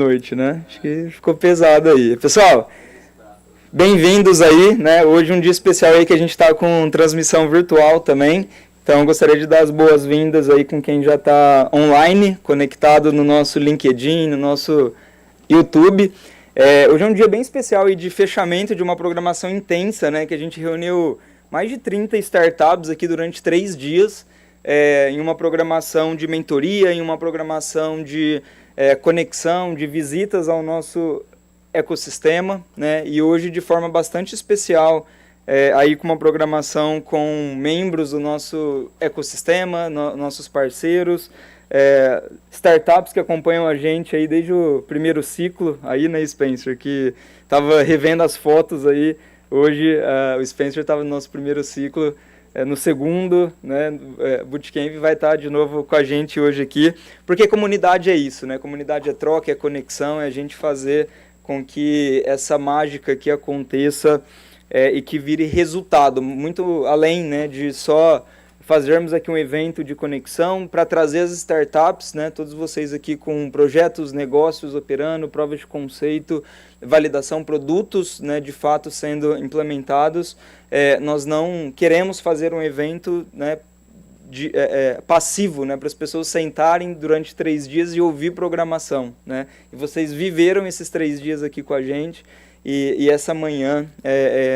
Noite, né? Acho que ficou pesado aí. Pessoal, bem-vindos aí, né? Hoje um dia especial aí que a gente está com transmissão virtual também. Então, gostaria de dar as boas-vindas aí com quem já está online, conectado no nosso LinkedIn, no nosso YouTube. Hoje é um dia bem especial aí de fechamento de uma programação intensa, né? Que a gente reuniu mais de 30 startups aqui durante 3 dias, em uma programação de mentoria, em uma programação de conexão, de visitas ao nosso ecossistema, né? E hoje de forma bastante especial, aí com uma programação com membros do nosso ecossistema, nossos parceiros, startups que acompanham a gente aí desde o primeiro ciclo, aí, né, Spencer, que estava revendo as fotos aí, hoje o Spencer estava no nosso primeiro ciclo, no segundo, né, Bootcamp vai estar de novo com a gente hoje aqui, porque comunidade é isso, né, comunidade é troca, é conexão, é a gente fazer com que essa mágica aqui aconteça e que vire resultado, muito além, né, de só fazermos aqui um evento de conexão para trazer as startups, né, todos vocês aqui com projetos, negócios operando, provas de conceito, validação, produtos, né, de fato sendo implementados. Nós não queremos fazer um evento, né, passivo, né, para as pessoas sentarem durante 3 dias e ouvir programação, né? E vocês viveram esses 3 dias aqui com a gente e essa manhã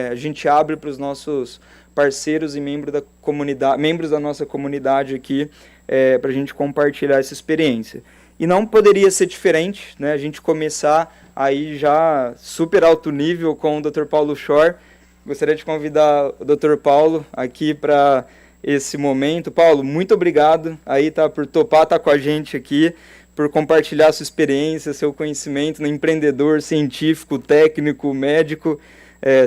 a gente abre para os nossos parceiros e membros da nossa comunidade aqui para a gente compartilhar essa experiência. E não poderia ser diferente, né? A gente começar aí já super alto nível com o Dr. Paulo Shore. Gostaria de convidar o Dr. Paulo aqui para esse momento. Paulo, muito obrigado aí, tá, por topar estar com a gente aqui, por compartilhar sua experiência, seu conhecimento, né, empreendedor, científico, técnico, médico.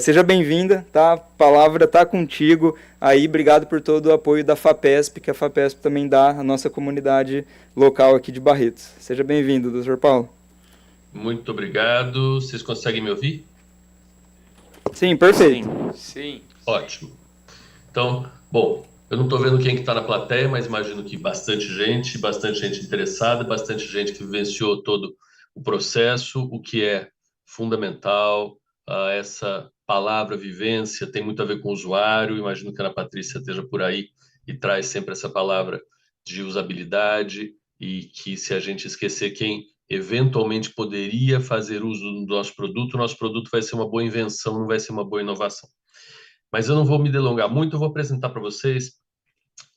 Seja bem-vinda, tá? A palavra está contigo. Aí, obrigado por todo o apoio da FAPESP, que a FAPESP também dá à nossa comunidade local aqui de Barretos. Seja bem-vindo, Dr. Paulo. Muito obrigado. Vocês conseguem me ouvir? Sim, perfeito. Sim. Ótimo. Então, bom, eu não estou vendo quem que está na plateia, mas imagino que bastante gente interessada, bastante gente que vivenciou todo o processo, o que é fundamental. Essa palavra vivência tem muito a ver com o usuário. Imagino que a Ana Patrícia esteja por aí e traz sempre essa palavra de usabilidade e que se a gente esquecer quem eventualmente poderia fazer uso do nosso produto vai ser uma boa invenção, não vai ser uma boa inovação. Mas eu não vou me delongar muito, eu vou apresentar para vocês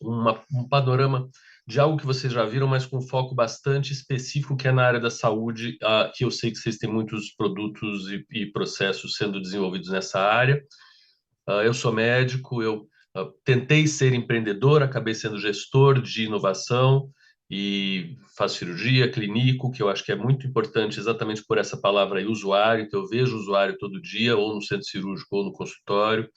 um panorama de algo que vocês já viram, mas com um foco bastante específico, que é na área da saúde, que eu sei que vocês têm muitos produtos e processos sendo desenvolvidos nessa área. Eu sou médico, eu tentei ser empreendedor, acabei sendo gestor de inovação e faço cirurgia, clínico, que eu acho que é muito importante exatamente por essa palavra aí, usuário. Então, eu vejo o usuário todo dia, ou no centro cirúrgico ou no consultório,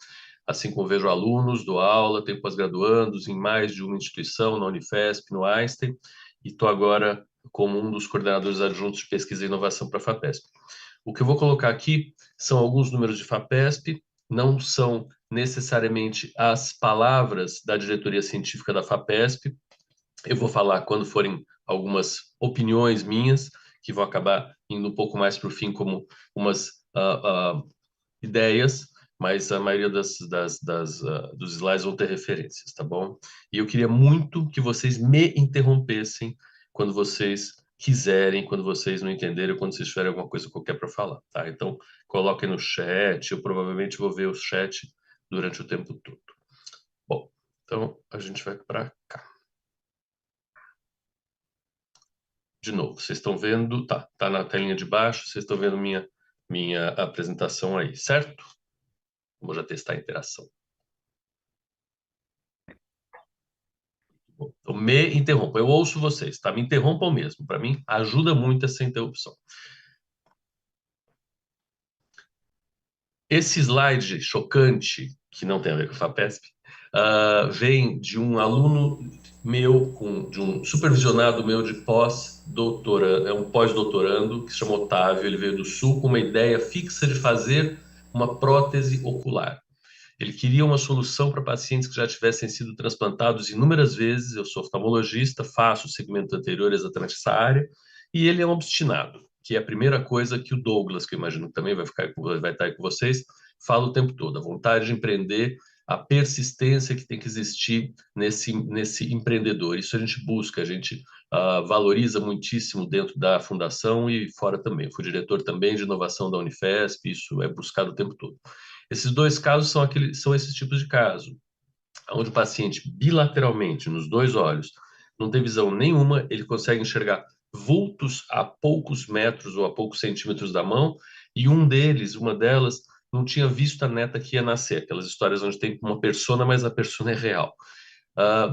assim como vejo alunos, dou aula, tenho pós-graduandos em mais de uma instituição, na Unifesp, no Einstein, e estou agora como um dos coordenadores adjuntos de pesquisa e inovação para a FAPESP. O que eu vou colocar aqui são alguns números de FAPESP, não são necessariamente as palavras da diretoria científica da FAPESP. Eu vou falar quando forem algumas opiniões minhas, que vão acabar indo um pouco mais para o fim como umas ideias, mas a maioria dos slides vão ter referências, tá bom? E eu queria muito que vocês me interrompessem quando vocês quiserem, quando vocês não entenderem, quando vocês tiverem alguma coisa qualquer para falar, tá? Então, coloquem no chat, eu provavelmente vou ver o chat durante o tempo todo. Bom, então a gente vai para cá. De novo, vocês estão vendo, tá na telinha de baixo, vocês estão vendo minha apresentação aí, certo? Vou já testar a interação. Então, me interrompam. Eu ouço vocês, tá? Me interrompam mesmo. Para mim, ajuda muito essa interrupção. Esse slide chocante, que não tem a ver com a FAPESP, vem de um aluno meu, de um supervisionado meu de pós-doutorando, é um pós-doutorando, que se chama Otávio, ele veio do Sul com uma ideia fixa de fazer uma prótese ocular. Ele queria uma solução para pacientes que já tivessem sido transplantados inúmeras vezes. Eu sou oftalmologista, faço o segmento anterior exatamente essa área, e ele é um obstinado. que é a primeira coisa que o Douglas, que eu imagino que também vai estar aí com vocês, fala o tempo todo, a vontade de empreender, a persistência que tem que existir nesse empreendedor. Isso a gente busca, a gente valoriza muitíssimo dentro da fundação e fora também. Eu fui diretor também de inovação da Unifesp, isso é buscado o tempo todo. Esses dois casos são esses tipos de caso, onde o paciente bilateralmente, nos dois olhos, não tem visão nenhuma, ele consegue enxergar vultos a poucos metros ou a poucos centímetros da mão, e uma delas, não tinha visto a neta que ia nascer, aquelas histórias onde tem uma persona, mas a persona é real.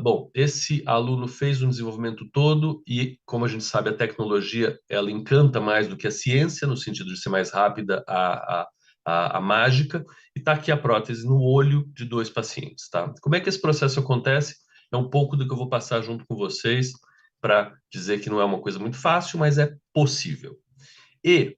Bom, esse aluno fez um desenvolvimento todo e, como a gente sabe, a tecnologia ela encanta mais do que a ciência, no sentido de ser mais rápida a mágica, e está aqui a prótese no olho de dois pacientes, tá? Como é que esse processo acontece? É um pouco do que eu vou passar junto com vocês para dizer que não é uma coisa muito fácil, mas é possível. E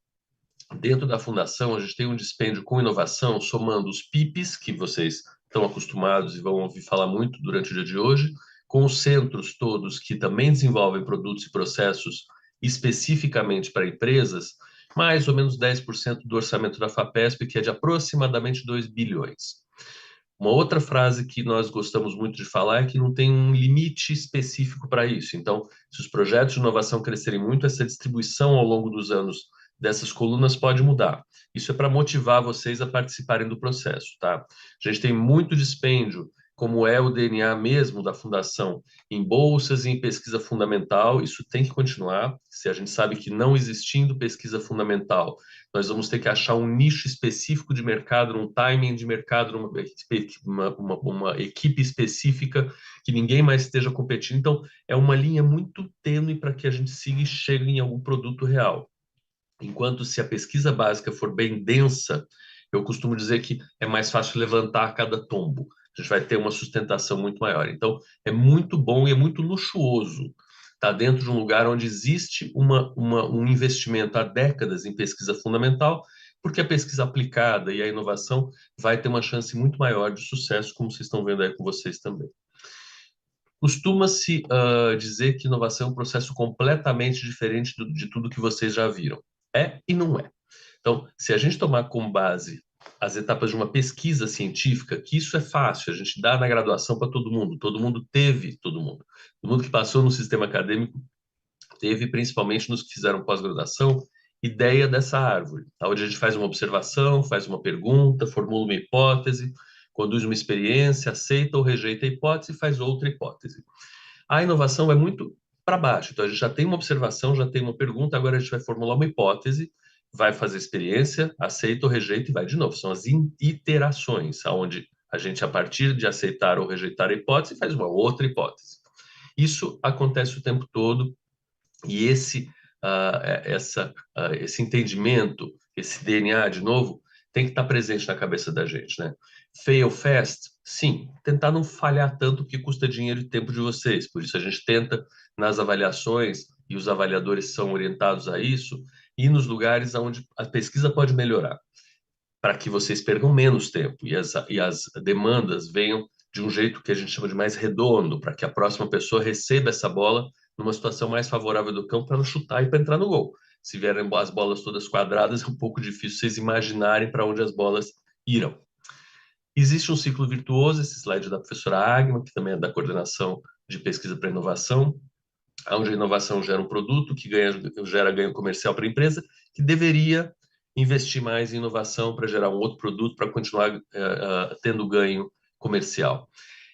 dentro da fundação, a gente tem um dispêndio com inovação, somando os PIPs, que vocês estão acostumados e vão ouvir falar muito durante o dia de hoje, com os centros todos que também desenvolvem produtos e processos especificamente para empresas, mais ou menos 10% do orçamento da FAPESP, que é de aproximadamente 2 bilhões. Uma outra frase que nós gostamos muito de falar é que não tem um limite específico para isso. Então, se os projetos de inovação crescerem muito, essa distribuição ao longo dos anos dessas colunas pode mudar. Isso é para motivar vocês a participarem do processo, tá? A gente tem muito dispêndio, como é o DNA mesmo da fundação, em bolsas e em pesquisa fundamental. Isso tem que continuar. Se a gente sabe que não existindo pesquisa fundamental, nós vamos ter que achar um nicho específico de mercado, um timing de mercado, uma equipe específica que ninguém mais esteja competindo. Então, é uma linha muito tênue para que a gente siga e chegue em algum produto real. Enquanto se a pesquisa básica for bem densa, eu costumo dizer que é mais fácil levantar cada tombo. A gente vai ter uma sustentação muito maior. Então, é muito bom e é muito luxuoso estar dentro de um lugar onde existe um investimento há décadas em pesquisa fundamental, porque a pesquisa aplicada e a inovação vai ter uma chance muito maior de sucesso, como vocês estão vendo aí com vocês também. Costuma-se dizer que inovação é um processo completamente diferente de tudo que vocês já viram. É e não é. Então, se a gente tomar como base as etapas de uma pesquisa científica, que isso é fácil, a gente dá na graduação para todo mundo teve, todo mundo que passou no sistema acadêmico teve, principalmente nos que fizeram pós-graduação, ideia dessa árvore, onde a gente faz uma observação, faz uma pergunta, formula uma hipótese, conduz uma experiência, aceita ou rejeita a hipótese e faz outra hipótese. A inovação é muito para baixo, então a gente já tem uma observação, já tem uma pergunta, agora a gente vai formular uma hipótese, vai fazer experiência, aceita ou rejeita e vai de novo. São as iterações, onde a gente, a partir de aceitar ou rejeitar a hipótese, faz uma outra hipótese. Isso acontece o tempo todo e esse entendimento, esse DNA, de novo, tem que estar presente na cabeça da gente, né? Fail fast? Sim. Tentar não falhar tanto, que custa dinheiro e tempo de vocês. Por isso a gente tenta, nas avaliações, e os avaliadores são orientados a isso, ir nos lugares onde a pesquisa pode melhorar, para que vocês percam menos tempo e as demandas venham de um jeito que a gente chama de mais redondo, para que a próxima pessoa receba essa bola numa situação mais favorável do campo para não chutar e para entrar no gol. Se vierem as bolas todas quadradas, é um pouco difícil vocês imaginarem para onde as bolas irão. Existe um ciclo virtuoso, esse slide da professora Agma, que também é da coordenação de pesquisa para inovação, onde a inovação gera um produto que gera ganho comercial para a empresa, que deveria investir mais em inovação para gerar um outro produto, para continuar tendo ganho comercial.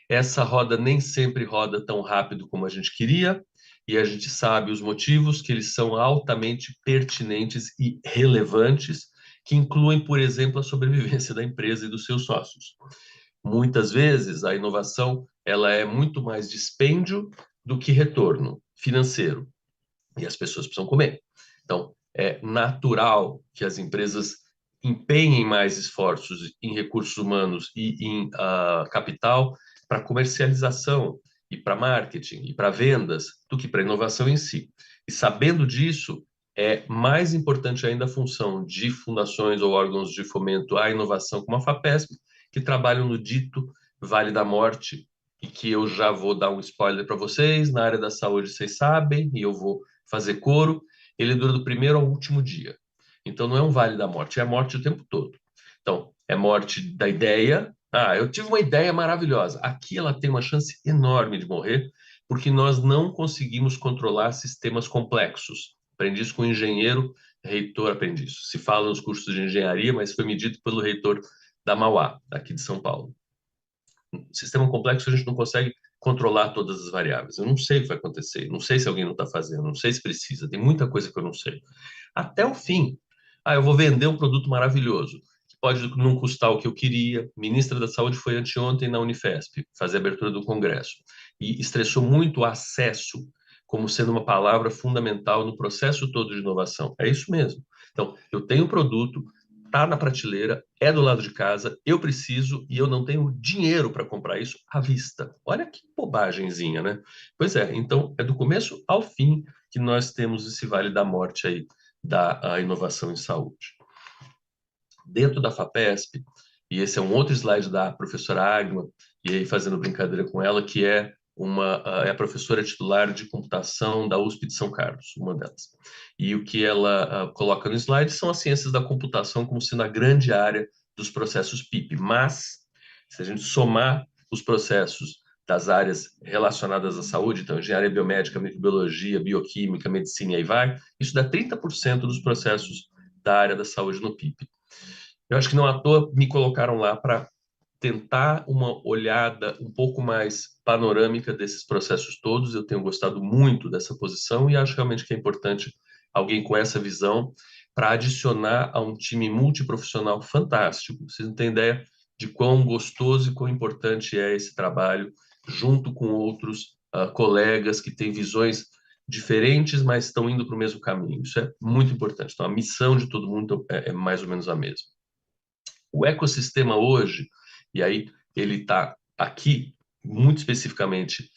Essa roda nem sempre roda tão rápido como a gente queria, e a gente sabe os motivos, que eles são altamente pertinentes e relevantes, que incluem, por exemplo, a sobrevivência da empresa e dos seus sócios. Muitas vezes, a inovação ela é muito mais dispêndio do que retorno financeiro, e as pessoas precisam comer. Então, é natural que as empresas empenhem mais esforços em recursos humanos e em capital para comercialização e para marketing e para vendas do que para inovação em si. E sabendo disso, é mais importante ainda a função de fundações ou órgãos de fomento à inovação, como a FAPESP, que trabalham no dito Vale da Morte, e que eu já vou dar um spoiler para vocês. Na área da saúde, vocês sabem, e eu vou fazer coro, ele dura do primeiro ao último dia. Então, não é um vale da morte, é a morte o tempo todo. Então, é morte da ideia. Ah, eu tive uma ideia maravilhosa. Aqui ela tem uma chance enorme de morrer, porque nós não conseguimos controlar sistemas complexos. Aprendi isso com um engenheiro, reitor, aprendi isso. Se fala nos cursos de engenharia, mas foi medido pelo reitor da Mauá, daqui de São Paulo. Sistema complexo a gente não consegue controlar todas as variáveis. Eu não sei o que vai acontecer, não sei se alguém não está fazendo, não sei se precisa, tem muita coisa que eu não sei. Até o fim. Ah, eu vou vender um produto maravilhoso, que pode não custar o que eu queria. Ministra da Saúde foi anteontem na Unifesp, fazer a abertura do congresso, e estressou muito o acesso como sendo uma palavra fundamental no processo todo de inovação. É isso mesmo. Então, eu tenho um produto, tá na prateleira, é do lado de casa, eu preciso e eu não tenho dinheiro para comprar isso à vista. Olha que bobagemzinha, né? Pois é, então é do começo ao fim que nós temos esse vale da morte aí da inovação em saúde. Dentro da FAPESP, e esse é um outro slide da professora Agma, e aí fazendo brincadeira com ela, que é é a professora titular de computação da USP de São Carlos, uma delas. E o que ela coloca no slide são as ciências da computação como sendo a grande área dos processos PIP. Mas, se a gente somar os processos das áreas relacionadas à saúde, então engenharia biomédica, microbiologia, bioquímica, medicina e aí vai, isso dá 30% dos processos da área da saúde no PIP. Eu acho que não à toa me colocaram lá para tentar uma olhada um pouco mais panorâmica desses processos todos. Eu tenho gostado muito dessa posição e acho realmente que é importante alguém com essa visão para adicionar a um time multiprofissional fantástico. Vocês não têm ideia de quão gostoso e quão importante é esse trabalho, junto com outros colegas que têm visões diferentes, mas estão indo para o mesmo caminho. Isso é muito importante. Então, a missão de todo mundo é mais ou menos a mesma. O ecossistema hoje, e aí ele está aqui muito especificamente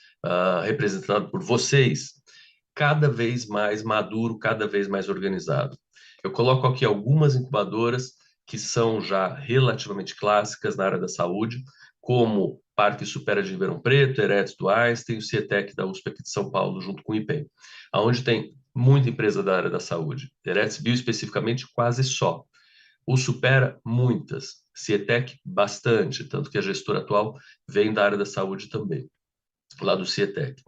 representado por vocês, cada vez mais maduro, cada vez mais organizado. Eu coloco aqui algumas incubadoras que são já relativamente clássicas na área da saúde, como Parque Supera de Ribeirão Preto, Eretz do Einstein, o CIETEC da USP aqui de São Paulo, junto com o IPEM, onde tem muita empresa da área da saúde. Eretz Bio especificamente quase só. O Supera, muitas. Cietec, bastante, tanto que a gestora atual vem da área da saúde também, lá do Cietec.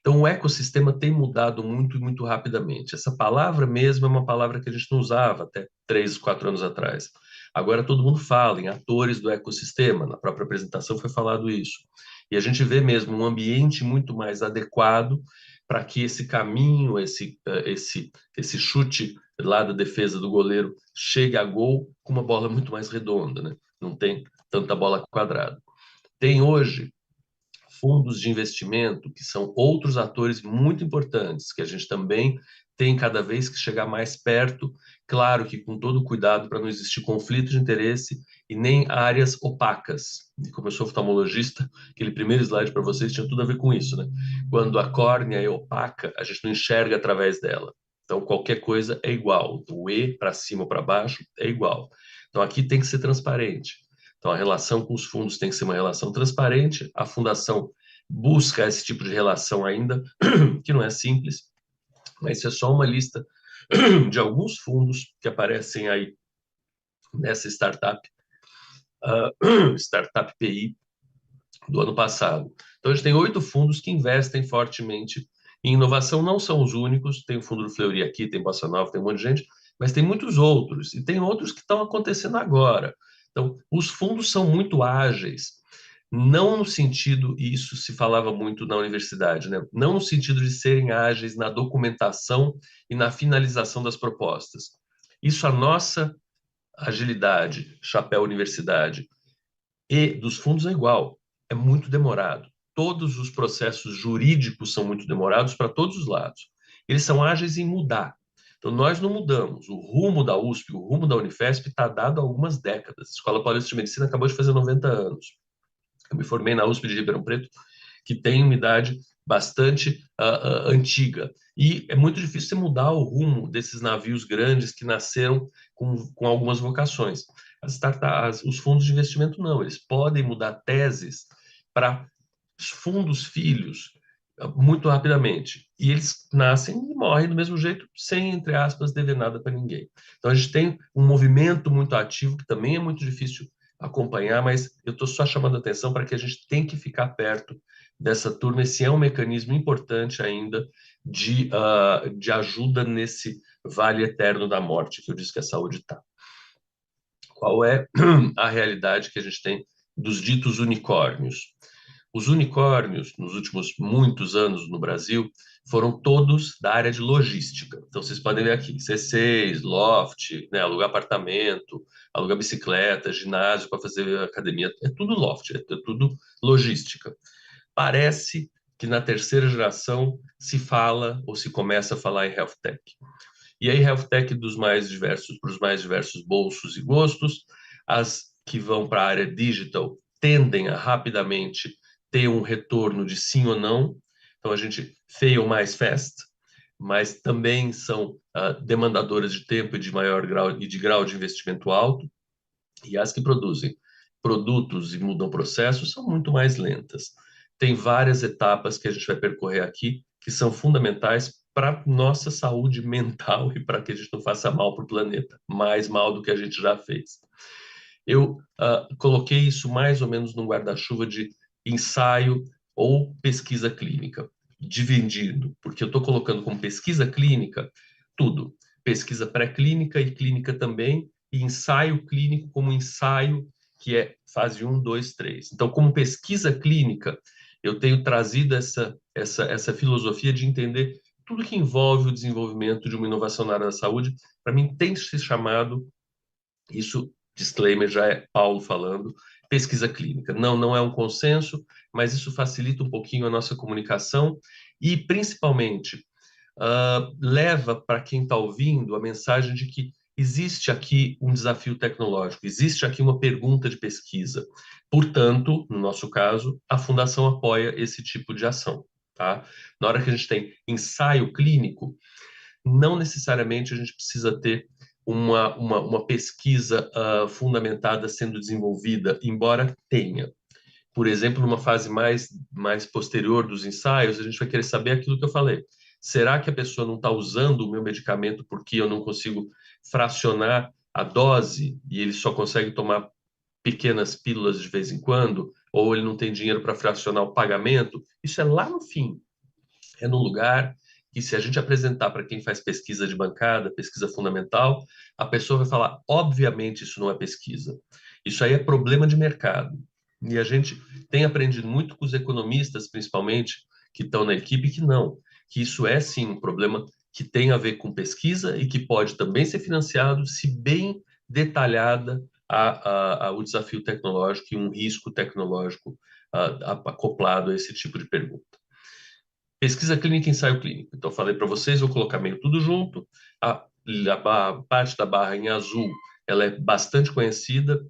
Então, o ecossistema tem mudado muito e muito rapidamente. Essa palavra mesmo é uma palavra que a gente não usava até 3, 4 anos atrás. Agora todo mundo fala em atores do ecossistema, na própria apresentação foi falado isso. E a gente vê mesmo um ambiente muito mais adequado para que esse caminho, esse chute lá da defesa do goleiro chegue a gol com uma bola muito mais redonda, né? Não tem tanta bola quadrada. Tem hoje fundos de investimento, que são outros atores muito importantes, que a gente também tem cada vez que chegar mais perto, claro que com todo cuidado para não existir conflito de interesse e nem áreas opacas. E como eu sou oftalmologista, aquele primeiro slide para vocês tinha tudo a ver com isso, né? Quando a córnea é opaca, a gente não enxerga através dela. Então, qualquer coisa é igual. O E para cima ou para baixo é igual. Então, aqui tem que ser transparente. Então, a relação com os fundos tem que ser uma relação transparente. A fundação busca esse tipo de relação ainda, que não é simples, mas isso é só uma lista de alguns fundos que aparecem aí nessa startup PI do ano passado. Então, a gente tem 8 fundos que investem fortemente em inovação, não são os únicos, tem o fundo do Fleury aqui, tem Bossa Nova, tem um monte de gente, mas tem muitos outros, e tem outros que estão acontecendo agora. Então, os fundos são muito ágeis, não no sentido, e isso se falava muito na universidade, né? Não no sentido de serem ágeis na documentação e na finalização das propostas. Isso a nossa agilidade, chapéu universidade, e dos fundos é igual, é muito demorado. Todos os processos jurídicos são muito demorados para todos os lados. Eles são ágeis em mudar. Então, nós não mudamos. O rumo da USP, o rumo da Unifesp está dado há algumas décadas. A Escola Paulista de Medicina acabou de fazer 90 anos. Eu me formei na USP de Ribeirão Preto, que tem uma idade bastante antiga. E é muito difícil você mudar o rumo desses navios grandes que nasceram com algumas vocações. Os fundos de investimento não, eles podem mudar teses para fundos filhos, muito rapidamente. E eles nascem e morrem do mesmo jeito, sem, entre aspas, dever nada para ninguém. Então a gente tem um movimento muito ativo, que também é muito difícil acompanhar, mas eu estou só chamando a atenção para que a gente tem que ficar perto dessa turma. Esse é um mecanismo importante ainda de ajuda nesse vale eterno da morte, que eu disse que a saúde está. Qual é a realidade que a gente tem dos ditos unicórnios? Os unicórnios, nos últimos muitos anos no Brasil, foram todos da área de logística. Então, vocês podem ver aqui, C6, loft, né, alugar apartamento, alugar bicicleta, ginásio para fazer academia, é tudo loft, é tudo logística. Parece que na terceira geração se fala ou se começa a falar em health tech. E aí, health tech dos mais diversos, para os mais diversos bolsos e gostos, as que vão para a área digital tendem a rapidamente ter um retorno de sim ou não. Então, a gente fail mais fast, mas também são demandadoras de tempo e de maior grau e de grau de investimento alto. E as que produzem produtos e mudam processos são muito mais lentas. Tem várias etapas que a gente vai percorrer aqui que são fundamentais para nossa saúde mental e para que a gente não faça mal para o planeta, mais mal do que a gente já fez. Eu coloquei isso mais ou menos num guarda-chuva de ensaio ou pesquisa clínica, dividindo, porque eu estou colocando como pesquisa clínica tudo, pesquisa pré-clínica e clínica também, e ensaio clínico como ensaio, que é fase 1, 2, 3. Então, como pesquisa clínica, eu tenho trazido essa filosofia de entender tudo que envolve o desenvolvimento de uma inovação na área da saúde. Para mim, tem se chamado isso, disclaimer, já é Paulo falando, pesquisa clínica. Não, não é um consenso, mas isso facilita um pouquinho a nossa comunicação e, principalmente, leva para quem está ouvindo a mensagem de que existe aqui um desafio tecnológico, existe aqui uma pergunta de pesquisa. Portanto, no nosso caso, a Fundação apoia esse tipo de ação. Tá? Na hora que a gente tem ensaio clínico, não necessariamente a gente precisa ter uma pesquisa fundamentada sendo desenvolvida, embora tenha. Por exemplo, numa fase mais posterior dos ensaios, a gente vai querer saber aquilo que eu falei. Será que a pessoa não está usando o meu medicamento porque eu não consigo fracionar a dose e ele só consegue tomar pequenas pílulas de vez em quando? Ou ele não tem dinheiro para fracionar o pagamento? Isso é lá no fim. É no lugar que, se a gente apresentar para quem faz pesquisa de bancada, pesquisa fundamental, a pessoa vai falar: obviamente, isso não é pesquisa. Isso aí é problema de mercado. E a gente tem aprendido muito com os economistas, principalmente, que estão na equipe, que não, que isso é sim um problema que tem a ver com pesquisa e que pode também ser financiado, se bem detalhada o desafio tecnológico e um risco tecnológico acoplado a esse tipo de pergunta. Pesquisa clínica e ensaio clínico. Então, falei para vocês, vou colocar meio tudo junto. A parte da barra em azul, ela é bastante conhecida,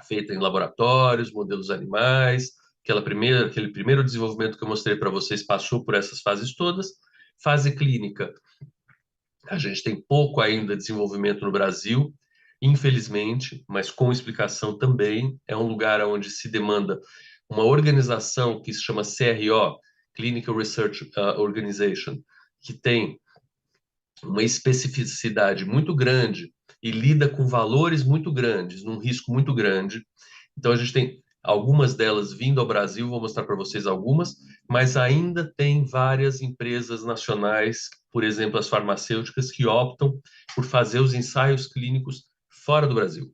feita em laboratórios, modelos animais. Aquele primeiro desenvolvimento que eu mostrei para vocês passou por essas fases todas. Fase clínica, a gente tem pouco ainda desenvolvimento no Brasil, infelizmente, mas com explicação também. É um lugar onde se demanda uma organização que se chama CRO, Clinical Research Organization, que tem uma especificidade muito grande e lida com valores muito grandes, num risco muito grande. Então, a gente tem algumas delas vindo ao Brasil, vou mostrar para vocês algumas, mas ainda tem várias empresas nacionais, por exemplo, as farmacêuticas, que optam por fazer os ensaios clínicos fora do Brasil.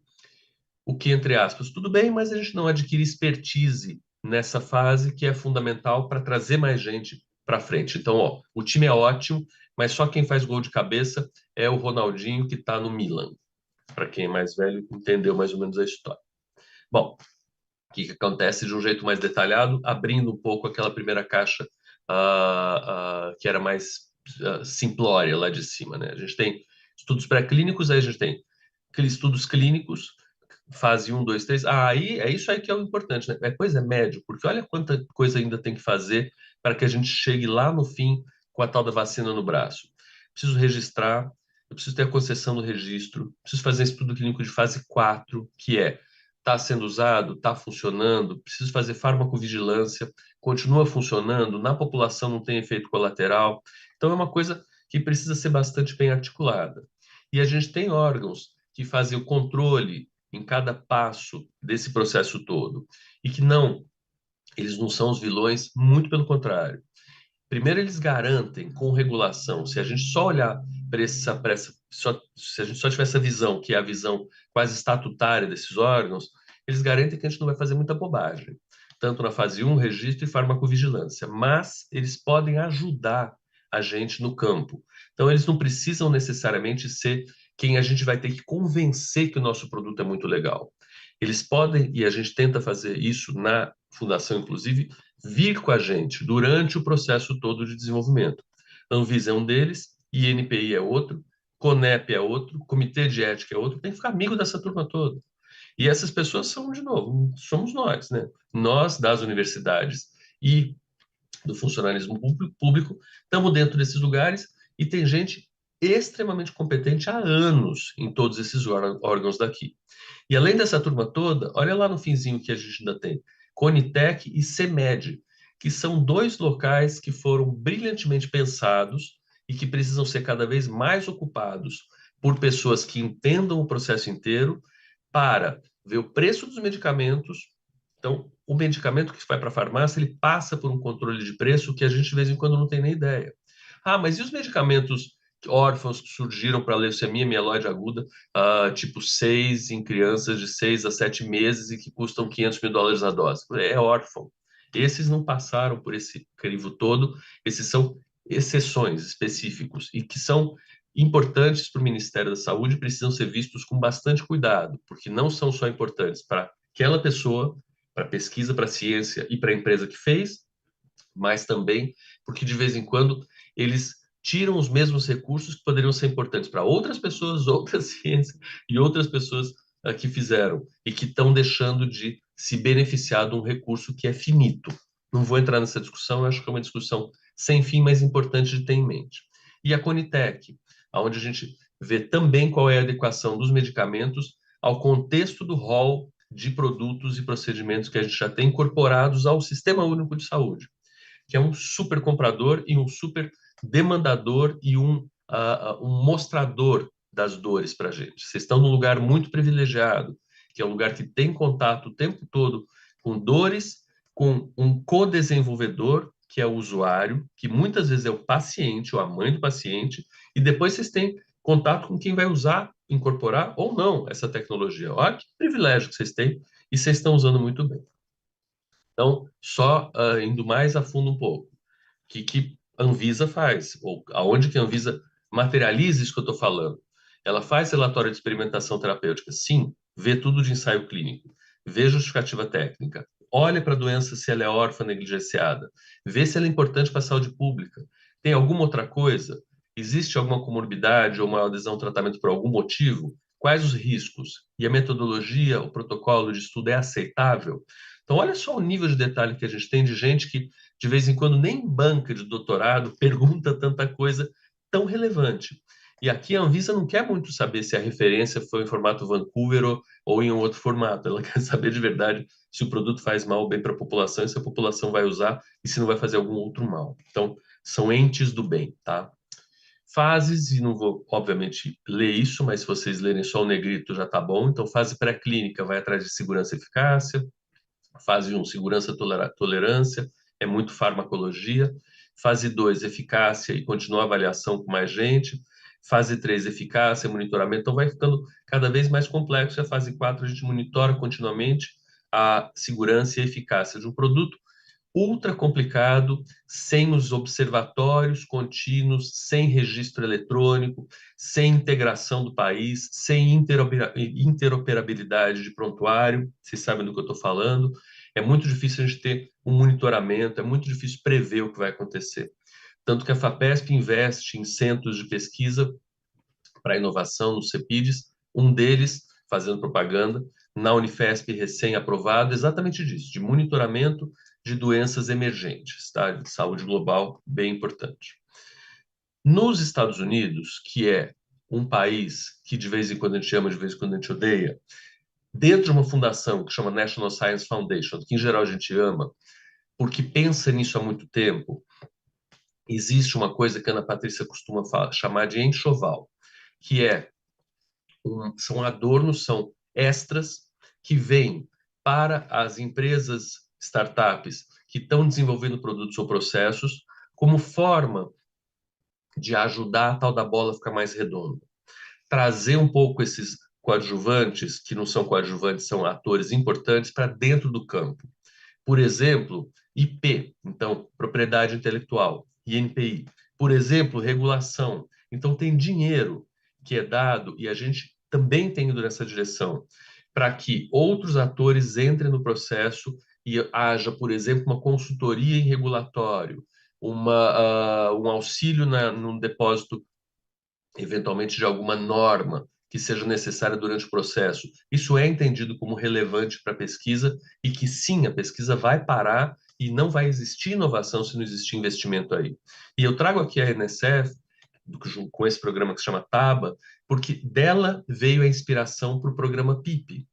O que, entre aspas, tudo bem, mas a gente não adquire expertise nessa fase que é fundamental para trazer mais gente para frente. Então, ó, o time é ótimo, mas só quem faz gol de cabeça é o Ronaldinho, que está no Milan. Para quem é mais velho, entendeu mais ou menos a história. Bom, o que acontece de um jeito mais detalhado, abrindo um pouco aquela primeira caixa que era mais simplória lá de cima, né? A gente tem estudos pré-clínicos, aí a gente tem estudos clínicos, fase 1, 2, 3. Aí é isso aí que é o importante, né? É médio, porque olha quanta coisa ainda tem que fazer para que a gente chegue lá no fim com a tal da vacina no braço. Preciso registrar, eu preciso ter a concessão do registro, preciso fazer estudo clínico de fase 4, que é está sendo usado, está funcionando, preciso fazer farmacovigilância, continua funcionando, na população não tem efeito colateral. Então, é uma coisa que precisa ser bastante bem articulada. E a gente tem órgãos que fazem o controle em cada passo desse processo todo, e que eles não são os vilões, muito pelo contrário. Primeiro, eles garantem com regulação, se a gente só olhar se a gente só tiver essa visão, que é a visão quase estatutária desses órgãos, eles garantem que a gente não vai fazer muita bobagem, tanto na fase 1, registro e farmacovigilância, mas eles podem ajudar a gente no campo. Então, eles não precisam necessariamente ser quem a gente vai ter que convencer que o nosso produto é muito legal. Eles podem, e a gente tenta fazer isso na fundação, inclusive, vir com a gente durante o processo todo de desenvolvimento. Anvisa é um deles, INPI é outro, CONEP é outro, Comitê de Ética é outro, tem que ficar amigo dessa turma toda. E essas pessoas são, de novo, somos nós, né? Nós, das universidades e do funcionalismo público, estamos dentro desses lugares e tem gente extremamente competente há anos em todos esses órgãos daqui. E além dessa turma toda, olha lá no finzinho que a gente ainda tem, Conitec e CEMED, que são dois locais que foram brilhantemente pensados e que precisam ser cada vez mais ocupados por pessoas que entendam o processo inteiro para ver o preço dos medicamentos. Então, o medicamento que vai para a farmácia, ele passa por um controle de preço que a gente de vez em quando não tem nem ideia. Ah, mas e os medicamentos órfãos que surgiram para leucemia mieloide aguda, tipo 6 em crianças de 6 a 7 meses e que custam US$ 500 mil a dose? É órfão. Esses não passaram por esse crivo todo, esses são exceções específicos e que são importantes para o Ministério da Saúde, precisam ser vistos com bastante cuidado, porque não são só importantes para aquela pessoa, para a pesquisa, para a ciência e para a empresa que fez, mas também porque de vez em quando eles tiram os mesmos recursos que poderiam ser importantes para outras pessoas, outras ciências e outras pessoas que fizeram e que estão deixando de se beneficiar de um recurso que é finito. Não vou entrar nessa discussão, eu acho que é uma discussão sem fim, mas importante de ter em mente. E a Conitec, onde a gente vê também qual é a adequação dos medicamentos ao contexto do rol de produtos e procedimentos que a gente já tem incorporados ao Sistema Único de Saúde, que é um super comprador e um super demandador e um mostrador das dores para a gente. Vocês estão num lugar muito privilegiado, que é um lugar que tem contato o tempo todo com dores, com um co-desenvolvedor, que é o usuário, que muitas vezes é o paciente ou a mãe do paciente, e depois vocês têm contato com quem vai usar, incorporar ou não essa tecnologia. Olha que privilégio que vocês têm e vocês estão usando muito bem. Então, só indo mais a fundo um pouco, o que a Anvisa faz? Ou aonde que a Anvisa materializa isso que eu estou falando? Ela faz relatório de experimentação terapêutica? Sim. Vê tudo de ensaio clínico. Vê justificativa técnica. Olha para a doença se ela é órfã negligenciada. Vê se ela é importante para a saúde pública. Tem alguma outra coisa? Existe alguma comorbidade ou uma adesão ao tratamento por algum motivo? Quais os riscos? E a metodologia, o protocolo de estudo é aceitável? Então, olha só o nível de detalhe que a gente tem de gente que, de vez em quando, nem em banca de doutorado pergunta tanta coisa tão relevante. E aqui a Anvisa não quer muito saber se a referência foi em formato Vancouver ou em um outro formato. Ela quer saber de verdade se o produto faz mal ou bem para a população e se a população vai usar e se não vai fazer algum outro mal. Então, são entes do bem, tá? Fases, e não vou, obviamente, ler isso, mas se vocês lerem só o negrito já tá bom. Então, fase pré-clínica vai atrás de segurança e eficácia. Fase 1, segurança, tolerância, é muito farmacologia. Fase 2, eficácia e continua a avaliação com mais gente. Fase 3, eficácia, monitoramento. Então, vai ficando cada vez mais complexo. E a fase 4, a gente monitora continuamente a segurança e a eficácia de um produto ultra complicado, sem os observatórios contínuos, sem registro eletrônico, sem integração do país, sem interoperabilidade de prontuário. Vocês sabem do que eu estou falando. É muito difícil a gente ter um monitoramento, é muito difícil prever o que vai acontecer. Tanto que a FAPESP investe em centros de pesquisa para inovação, no CEPIDES, um deles, fazendo propaganda, na Unifesp recém-aprovado, exatamente disso, de monitoramento de doenças emergentes, tá? De saúde global, bem importante. Nos Estados Unidos, que é um país que de vez em quando a gente ama, de vez em quando a gente odeia, dentro de uma fundação que chama National Science Foundation, que em geral a gente ama, porque pensa nisso há muito tempo, existe uma coisa que a Ana Patrícia costuma chamar de enxoval, que são adornos, são extras que vêm para as empresas, startups que estão desenvolvendo produtos ou processos, como forma de ajudar a tal da bola ficar mais redonda. Trazer um pouco esses coadjuvantes, que não são coadjuvantes, são atores importantes, para dentro do campo. Por exemplo, IP, então, propriedade intelectual, INPI. Por exemplo, regulação. Então, tem dinheiro que é dado, e a gente também tem ido nessa direção, para que outros atores entrem no processo e haja, por exemplo, uma consultoria em regulatório, um auxílio no depósito, eventualmente, de alguma norma que seja necessária durante o processo. Isso é entendido como relevante para a pesquisa e que, sim, a pesquisa vai parar e não vai existir inovação se não existir investimento aí. E eu trago aqui a NSF, com esse programa que se chama TABA, porque dela veio a inspiração para o programa PIP.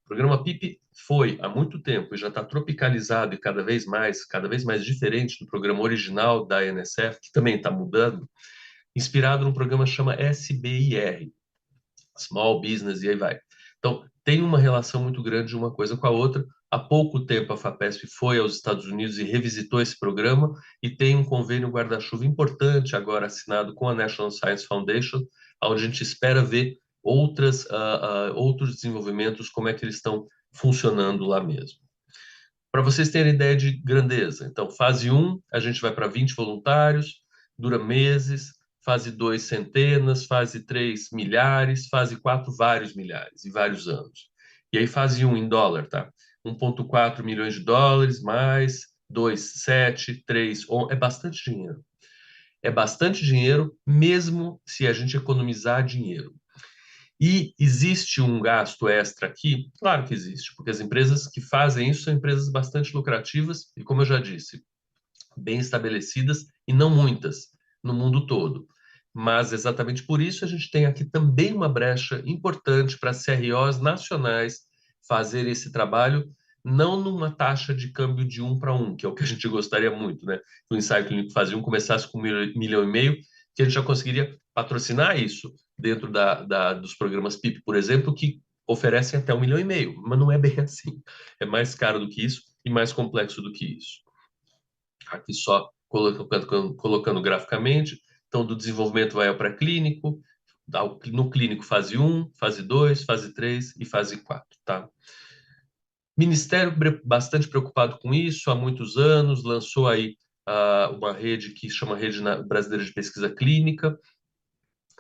O programa PIP foi há muito tempo e já está tropicalizado e cada vez mais diferente do programa original da NSF, que também está mudando, inspirado num programa que chama SBIR, Small Business, e aí vai. Então, tem uma relação muito grande de uma coisa com a outra. Há pouco tempo, a FAPESP foi aos Estados Unidos e revisitou esse programa e tem um convênio guarda-chuva importante agora assinado com a National Science Foundation, onde a gente espera ver outros desenvolvimentos, como é que eles estão funcionando lá mesmo. Para vocês terem ideia de grandeza, então, fase 1, a gente vai para 20 voluntários, dura meses, fase 2, centenas, fase 3, milhares, fase 4, vários milhares e vários anos. E aí, fase 1 em dólar, tá? 1,4 milhões de dólares, mais 2, 7, 3, é bastante dinheiro. É bastante dinheiro, mesmo se a gente economizar dinheiro. E existe um gasto extra aqui? Claro que existe, porque as empresas que fazem isso são empresas bastante lucrativas e, como eu já disse, bem estabelecidas e não muitas no mundo todo. Mas exatamente por isso a gente tem aqui também uma brecha importante para CROs nacionais fazer esse trabalho, não numa taxa de câmbio de 1 para 1, que é o que a gente gostaria muito, né? Que o ensaio clínico fase 1 começasse com 1,5 milhão, que a gente já conseguiria patrocinar isso dentro dos programas PIP, por exemplo, que oferecem até 1,5 milhão, mas não é bem assim. É mais caro do que isso e mais complexo do que isso. Aqui só colocando graficamente. Então, do desenvolvimento vai ao pré-clínico, no clínico fase 1, fase 2, fase 3 e fase 4, tá? Ministério bastante preocupado com isso há muitos anos, lançou aí uma rede que chama Rede Brasileira de Pesquisa Clínica,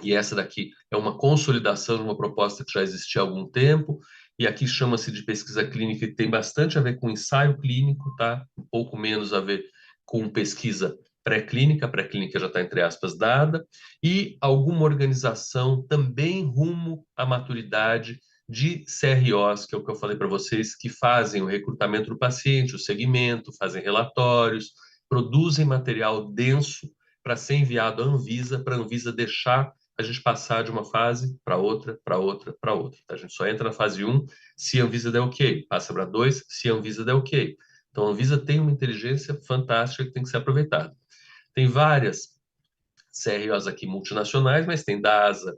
e essa daqui é uma consolidação de uma proposta que já existia há algum tempo, e aqui chama-se de pesquisa clínica e tem bastante a ver com ensaio clínico, tá? Um pouco menos a ver com pesquisa pré-clínica, a pré-clínica já está, entre aspas, dada, e alguma organização também rumo à maturidade de CROs, que é o que eu falei para vocês, que fazem o recrutamento do paciente, o segmento, fazem relatórios, produzem material denso para ser enviado à Anvisa, para a Anvisa deixar a gente passar de uma fase para outra, para outra, para outra. A gente só entra na fase 1 se a Anvisa der ok, passa para 2 se a Anvisa der ok. Então a Anvisa tem uma inteligência fantástica que tem que ser aproveitada. Tem várias CROs aqui multinacionais, mas tem DASA,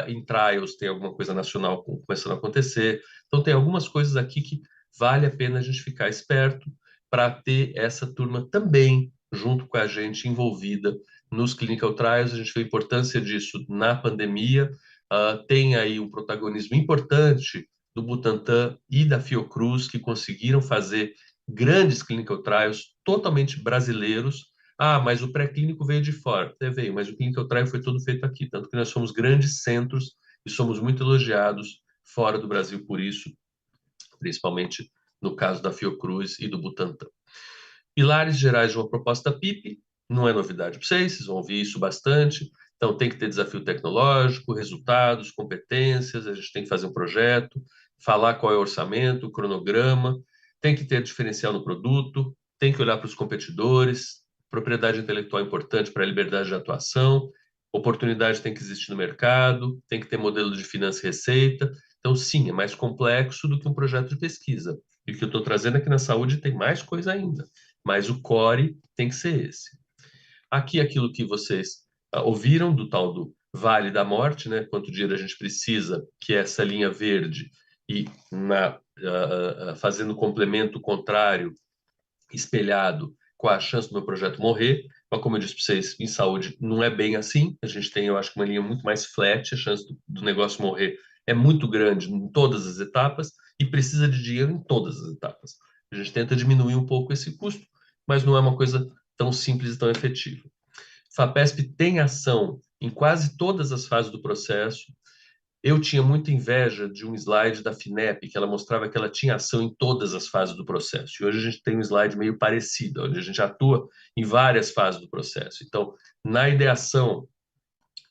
em trials tem alguma coisa nacional começando a acontecer. Então tem algumas coisas aqui que vale a pena a gente ficar esperto para ter essa turma também junto com a gente envolvida nos clinical trials. A gente vê a importância disso na pandemia. Tem aí um protagonismo importante do Butantan e da Fiocruz, que conseguiram fazer grandes clinical trials totalmente brasileiros. Mas o pré-clínico veio de fora. Veio, mas o clinical trial foi todo feito aqui. Tanto que nós somos grandes centros e somos muito elogiados fora do Brasil por isso, principalmente no caso da Fiocruz e do Butantan. Pilares gerais de uma proposta PIP, não é novidade para vocês vão ouvir isso bastante. Então, tem que ter desafio tecnológico, resultados, competências, a gente tem que fazer um projeto, falar qual é o orçamento, o cronograma, tem que ter diferencial no produto, tem que olhar para os competidores, propriedade intelectual é importante para a liberdade de atuação, oportunidade tem que existir no mercado, tem que ter modelo de finança e receita, Então, sim, é mais complexo do que um projeto de pesquisa. E o que eu estou trazendo aqui na saúde tem mais coisa ainda, mas o core tem que ser esse. Aqui, aquilo que vocês ouviram do tal do Vale da Morte, né? Quanto dinheiro a gente precisa, que é essa linha verde, e fazendo complemento contrário, espelhado com a chance do meu projeto morrer. Mas, como eu disse para vocês, em saúde não é bem assim. A gente tem, eu acho, uma linha muito mais flat, a chance do negócio morrer é muito grande em todas as etapas e precisa de dinheiro em todas as etapas. A gente tenta diminuir um pouco esse custo, mas não é uma coisa tão simples e tão efetiva. FAPESP tem ação em quase todas as fases do processo. Eu tinha muita inveja de um slide da FINEP, que ela mostrava que ela tinha ação em todas as fases do processo. E hoje a gente tem um slide meio parecido, onde a gente atua em várias fases do processo. Então, na ideação,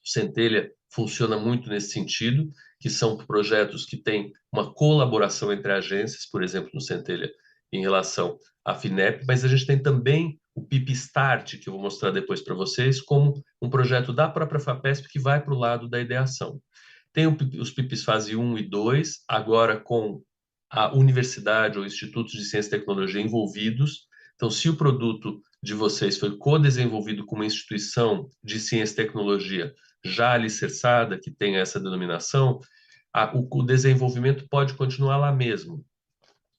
o Centelha funciona muito nesse sentido, que são projetos que têm uma colaboração entre agências, por exemplo, no Centelha, em relação à FINEP, mas a gente tem também o PIP Start, que eu vou mostrar depois para vocês, como um projeto da própria FAPESP que vai para o lado da ideação. Tem os PIPs fase 1 e 2, agora com a universidade ou institutos de ciência e tecnologia envolvidos. Então, se o produto de vocês foi co-desenvolvido com uma instituição de ciência e tecnologia já alicerçada, que tem essa denominação, o desenvolvimento pode continuar lá mesmo,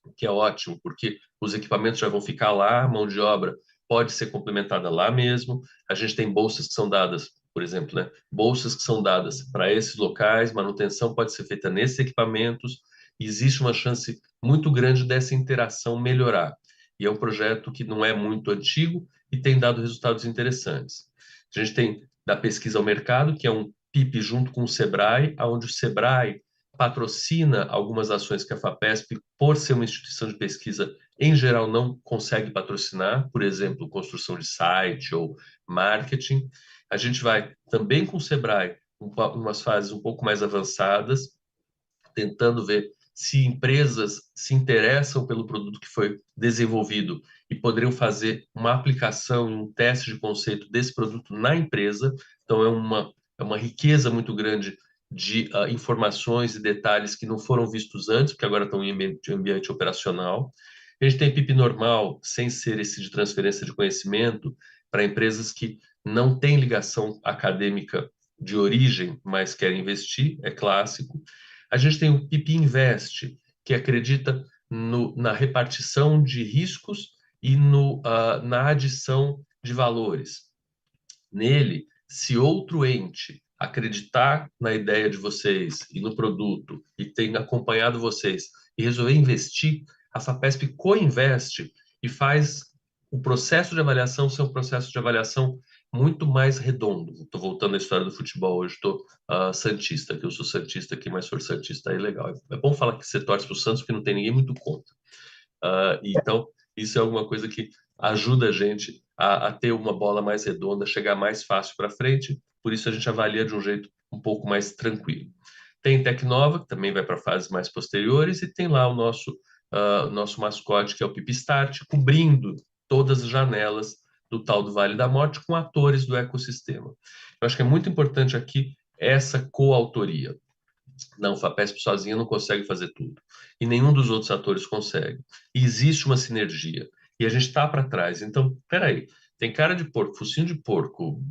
o que é ótimo, porque os equipamentos já vão ficar lá, a mão de obra pode ser complementada lá mesmo. A gente tem bolsas que são dadas, por exemplo, né? Bolsas que são dadas para esses locais, manutenção pode ser feita nesses equipamentos. Existe uma chance muito grande dessa interação melhorar. E é um projeto que não é muito antigo e tem dado resultados interessantes. A gente tem da pesquisa ao mercado, que é um PIP junto com o Sebrae, onde o Sebrae patrocina algumas ações que a FAPESP, por ser uma instituição de pesquisa, em geral não consegue patrocinar, por exemplo, construção de site ou marketing. A gente vai também com o Sebrae, umas fases um pouco mais avançadas, tentando ver se empresas se interessam pelo produto que foi desenvolvido e poderiam fazer uma aplicação, um teste de conceito desse produto na empresa. Então, é uma riqueza muito grande de informações e detalhes que não foram vistos antes, porque agora estão em ambiente operacional. A gente tem PIP normal, sem ser esse de transferência de conhecimento, para empresas que não têm ligação acadêmica de origem, mas querem investir, é clássico. A gente tem o PIP Invest, que acredita na repartição de riscos e na adição de valores. Nele, se outro ente acreditar na ideia de vocês e no produto e tem acompanhado vocês e resolver investir, a FAPESP co-investe e faz o processo de avaliação ser um processo de avaliação muito mais redondo. Estou voltando à história do futebol, hoje estou santista, que eu sou santista aqui, mas for santista aí legal. É bom falar que você torce para o Santos, porque não tem ninguém muito contra. Então, isso é alguma coisa que ajuda a gente a ter uma bola mais redonda, chegar mais fácil para frente, por isso a gente avalia de um jeito um pouco mais tranquilo. Tem Tecnova, que também vai para fases mais posteriores, e tem lá o nosso mascote, que é o Pipstart, cobrindo todas as janelas do tal do Vale da Morte com atores do ecossistema. Eu acho que é muito importante aqui essa coautoria. Não, o FAPESP sozinha não consegue fazer tudo. E nenhum dos outros atores consegue. E existe uma sinergia. E a gente está para trás. Então, peraí, tem cara de porco, focinho de porco,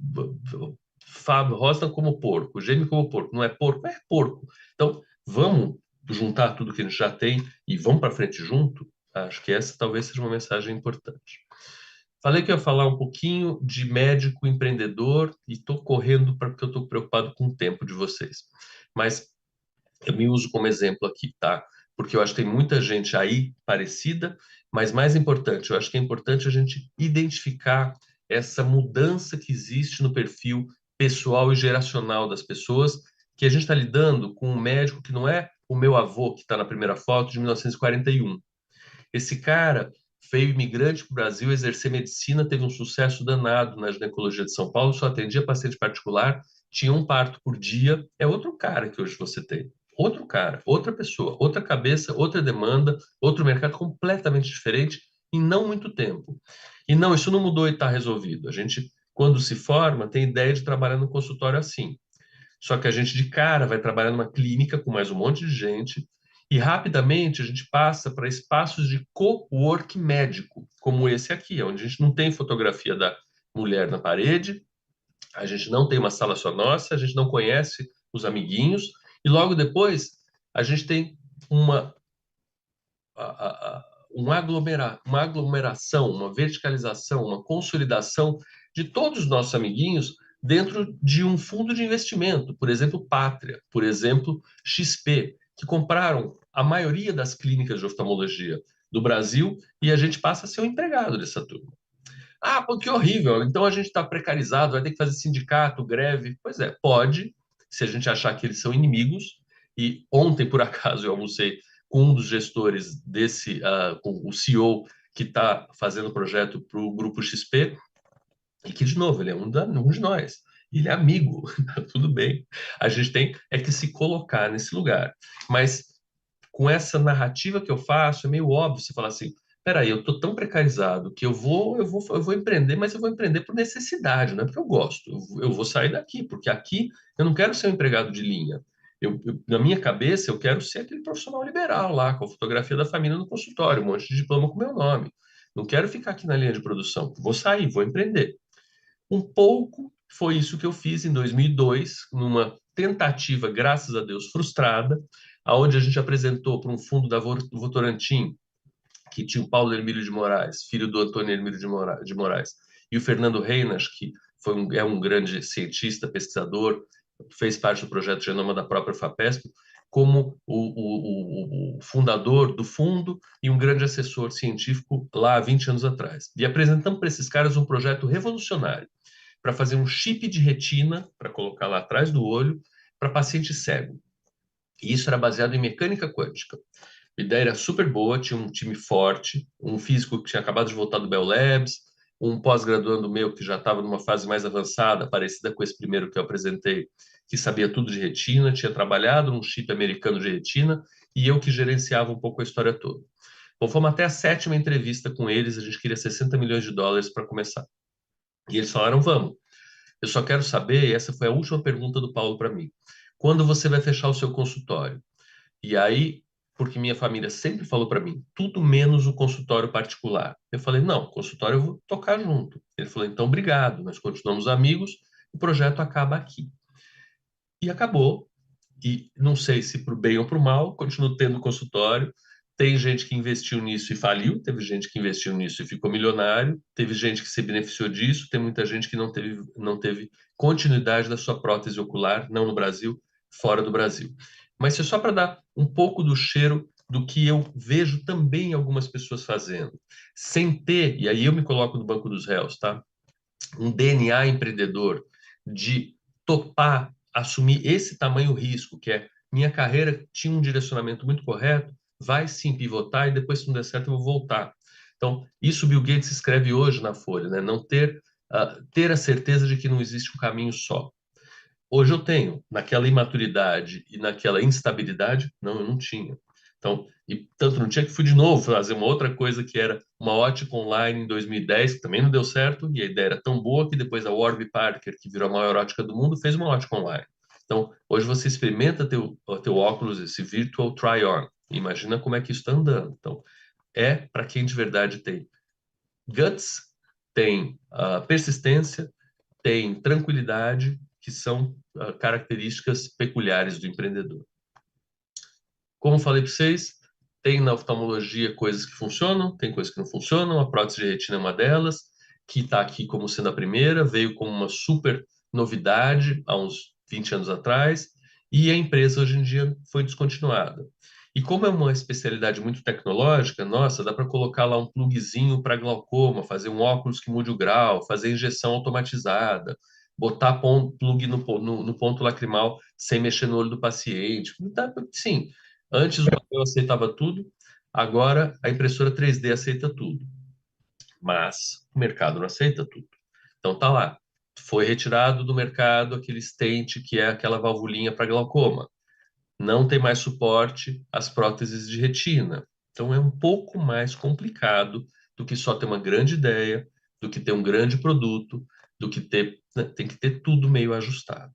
Fábio Rostam como porco, Gêmeo como porco. Não é porco? É porco. Então, vamos juntar tudo que a gente já tem e vamos para frente junto? Acho que essa talvez seja uma mensagem importante. Falei que eu ia falar um pouquinho de médico empreendedor e estou correndo porque eu estou preocupado com o tempo de vocês. Mas eu me uso como exemplo aqui, tá? Porque eu acho que tem muita gente aí parecida, mas mais importante, eu acho que é importante a gente identificar essa mudança que existe no perfil pessoal e geracional das pessoas, que a gente está lidando com um médico que não é o meu avô, que está na primeira foto, de 1941. Esse cara veio imigrante para o Brasil, exercer medicina, teve um sucesso danado na ginecologia de São Paulo, só atendia paciente particular, tinha um parto por dia. É outro cara que hoje você tem. Outro cara, outra pessoa, outra cabeça, outra demanda, outro mercado completamente diferente em não muito tempo. E não, isso não mudou e está resolvido. A gente, quando se forma, tem ideia de trabalhar no consultório assim. Só que a gente de cara vai trabalhar numa clínica com mais um monte de gente e rapidamente a gente passa para espaços de co-work médico, como esse aqui, onde a gente não tem fotografia da mulher na parede, a gente não tem uma sala só nossa, a gente não conhece os amiguinhos, e logo depois a gente tem uma, uma aglomeração, uma verticalização, uma consolidação de todos os nossos amiguinhos dentro de um fundo de investimento, por exemplo, Pátria, por exemplo, XP, que compraram a maioria das clínicas de oftalmologia do Brasil e a gente passa a ser o empregado dessa turma. Ah, pô, que horrível. Então a gente está precarizado, vai ter que fazer sindicato, greve. Pois é, pode, se a gente achar que eles são inimigos. E ontem, por acaso, eu almocei com um dos gestores desse, com o CEO que está fazendo o projeto para o Grupo XP, e que, de novo, ele é um de nós. Ele é amigo, tá tudo bem. A gente tem é que se colocar nesse lugar. Mas com essa narrativa que eu faço, é meio óbvio você falar assim, peraí, eu tô tão precarizado que eu vou empreender, mas eu vou empreender por necessidade, não é porque eu gosto. Eu vou sair daqui, porque aqui eu não quero ser um empregado de linha. Na minha cabeça, eu quero ser aquele profissional liberal lá, com a fotografia da família no consultório, um monte de diploma com meu nome. Não quero ficar aqui na linha de produção. Vou sair, vou empreender. Um pouco foi isso que eu fiz em 2002, numa tentativa, graças a Deus, frustrada, aonde a gente apresentou para um fundo da Votorantim, que tinha o Paulo Hermílio de Moraes, filho do Antônio Hermílio de Moraes, e o Fernando Reinas, que é um grande cientista, pesquisador, fez parte do projeto Genoma da própria FAPESP, como o fundador do fundo e um grande assessor científico lá há 20 anos atrás. E apresentamos para esses caras um projeto revolucionário para fazer um chip de retina, para colocar lá atrás do olho, para paciente cego. E isso era baseado em mecânica quântica. A ideia era super boa, tinha um time forte, um físico que tinha acabado de voltar do Bell Labs, um pós-graduando meu que já estava numa fase mais avançada, parecida com esse primeiro que eu apresentei, que sabia tudo de retina, tinha trabalhado num chip americano de retina, e eu que gerenciava um pouco a história toda. Bom, fomos até a sétima entrevista com eles, a gente queria 60 milhões de dólares para começar. E eles falaram, vamos. Eu só quero saber, e essa foi a última pergunta do Paulo para mim, quando você vai fechar o seu consultório? E aí, porque minha família sempre falou para mim, tudo menos o consultório particular. Eu falei, não, consultório eu vou tocar junto. Ele falou, então obrigado, nós continuamos amigos, o projeto acaba aqui. E acabou. E não sei se para o bem ou para o mal, continuo tendo consultório. Tem gente que investiu nisso e faliu, teve gente que investiu nisso e ficou milionário, teve gente que se beneficiou disso, tem muita gente que não teve continuidade da sua prótese ocular, não no Brasil, fora do Brasil. Mas isso é só para dar um pouco do cheiro do que eu vejo também algumas pessoas fazendo, sem ter, e aí eu me coloco no banco dos réus, tá? Um DNA empreendedor de topar, assumir esse tamanho risco, que é minha carreira tinha um direcionamento muito correto, vai sim pivotar e depois, se não der certo, eu vou voltar. Então, isso Bill Gates escreve hoje na Folha, né? Não ter a certeza de que não existe um caminho só. Hoje eu tenho, naquela imaturidade e naquela instabilidade, não, eu não tinha. Então, e tanto não tinha que fui de novo fazer uma outra coisa que era uma ótica online em 2010, que também não deu certo, e a ideia era tão boa que depois a Warby Parker, que virou a maior ótica do mundo, fez uma ótica online. Então, hoje você experimenta teu óculos, esse virtual try-on. Imagina como é que isso está andando. Então, é para quem de verdade tem guts, tem persistência, tem tranquilidade, que são características peculiares do empreendedor. Como falei para vocês, tem na oftalmologia coisas que funcionam, tem coisas que não funcionam, a prótese de retina é uma delas, que está aqui como sendo a primeira, veio como uma super novidade há uns 20 anos atrás, e a empresa hoje em dia foi descontinuada. E como é uma especialidade muito tecnológica, nossa, dá para colocar lá um plugzinho para glaucoma, fazer um óculos que mude o grau, fazer injeção automatizada, botar plug no ponto lacrimal sem mexer no olho do paciente. Sim, antes o papel aceitava tudo, agora a impressora 3D aceita tudo. Mas o mercado não aceita tudo. Então tá lá. Foi retirado do mercado aquele stent que é aquela valvulinha para glaucoma. Não tem mais suporte às próteses de retina. Então é um pouco mais complicado do que só ter uma grande ideia, do que ter um grande produto, do que ter, né, tem que ter tudo meio ajustado.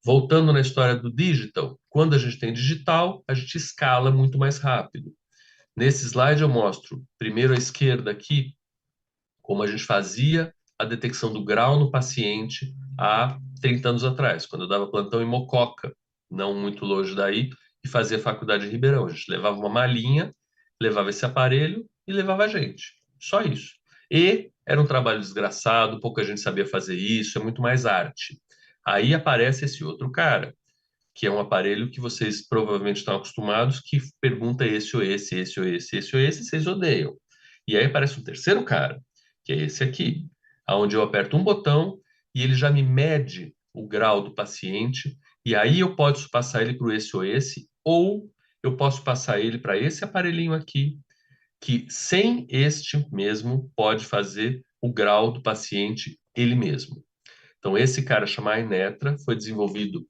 Voltando na história do digital, quando a gente tem digital, a gente escala muito mais rápido. Nesse slide eu mostro, primeiro à esquerda aqui, como a gente fazia a detecção do grau no paciente há 30 anos atrás, quando eu dava plantão em Mococa, não muito longe daí, e fazia faculdade em Ribeirão. A gente levava uma malinha, levava esse aparelho e levava a gente. Só isso. E era um trabalho desgraçado, pouca gente sabia fazer isso, é muito mais arte. Aí aparece esse outro cara, que é um aparelho que vocês provavelmente estão acostumados, que pergunta esse ou esse, esse ou esse, esse ou esse, e vocês odeiam. E aí aparece um terceiro cara, que é esse aqui, aonde eu aperto um botão e ele já me mede o grau do paciente, e aí eu posso passar ele para o esse ou esse, ou eu posso passar ele para esse aparelhinho aqui, que sem este mesmo pode fazer o grau do paciente ele mesmo. Então, esse cara chama Inetra, foi desenvolvido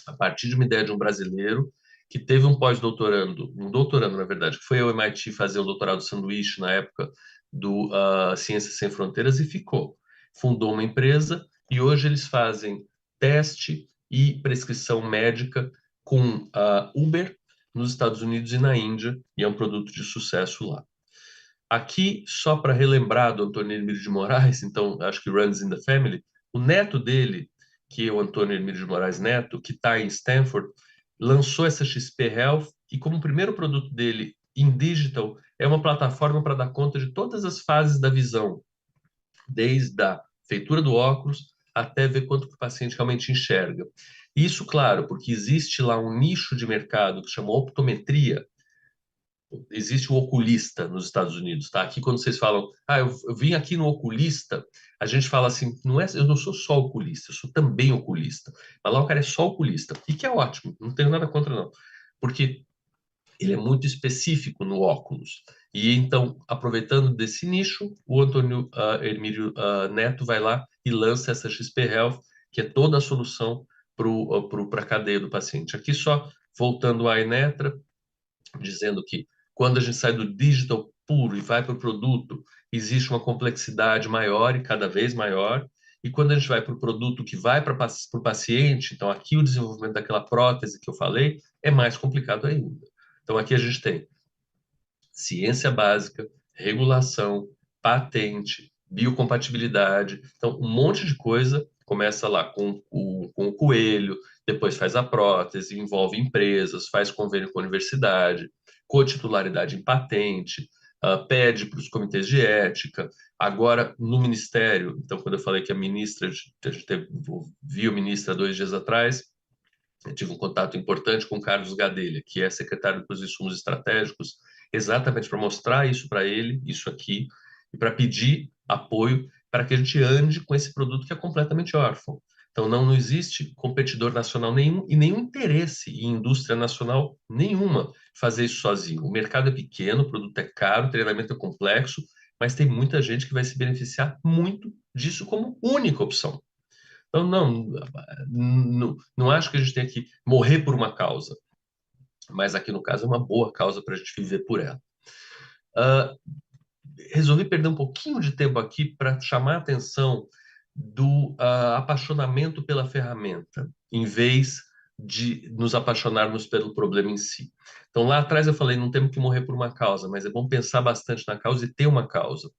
a partir de uma ideia de um brasileiro que teve um pós-doutorando, um doutorando, na verdade, que foi ao MIT fazer um doutorado sanduíche na época do Ciências Sem Fronteiras e ficou. Fundou uma empresa e hoje eles fazem teste e prescrição médica com Uber nos Estados Unidos e na Índia, e é um produto de sucesso lá. Aqui, só para relembrar do Antônio Hermílio de Moraes, então acho que runs in the family, o neto dele, que é o Antônio Hermílio de Moraes Neto, que está em Stanford, lançou essa XP Health e como primeiro produto dele em digital, é uma plataforma para dar conta de todas as fases da visão, desde a feitura do óculos até ver quanto que o paciente realmente enxerga. Isso, claro, porque existe lá um nicho de mercado que chama optometria. Existe o oculista nos Estados Unidos, tá? Aqui quando vocês falam, eu vim aqui no oculista, a gente fala assim, não é, eu não sou só oculista, eu sou também oculista. Mas lá o cara é só oculista, e que é ótimo, não tenho nada contra não, porque ele é muito específico no óculos. E então, aproveitando desse nicho, o Antônio Hermílio Neto vai lá e lança essa XP Health, que é toda a solução para a cadeia do paciente. Aqui só voltando à Inetra, dizendo que quando a gente sai do digital puro e vai para o produto, existe uma complexidade maior e cada vez maior. E quando a gente vai para o produto que vai para o paciente, então aqui o desenvolvimento daquela prótese que eu falei é mais complicado ainda. Então aqui a gente tem ciência básica, regulação, patente, biocompatibilidade. Então, um monte de coisa começa lá com o coelho, depois faz a prótese, envolve empresas, faz convênio com a universidade, cotitularidade em patente, pede para os comitês de ética. Agora, no Ministério, então, quando eu falei que a ministra, a gente viu a ministra 2 dias atrás, eu tive um contato importante com o Carlos Gadelha, que é secretário dos Insumos Estratégicos, exatamente para mostrar isso para ele, isso aqui, e para pedir apoio para que a gente ande com esse produto que é completamente órfão. Então, não existe competidor nacional nenhum e nenhum interesse em indústria nacional nenhuma fazer isso sozinho. O mercado é pequeno, o produto é caro, o treinamento é complexo, mas tem muita gente que vai se beneficiar muito disso como única opção. Então, não acho que a gente tenha que morrer por uma causa, mas aqui no caso é uma boa causa para a gente viver por ela. Uh, Resolvi perder um pouquinho de tempo aqui para chamar a atenção do apaixonamento pela ferramenta, em vez de nos apaixonarmos pelo problema em si. Então, lá atrás eu falei, não temos que morrer por uma causa, mas é bom pensar bastante na causa e ter uma causa.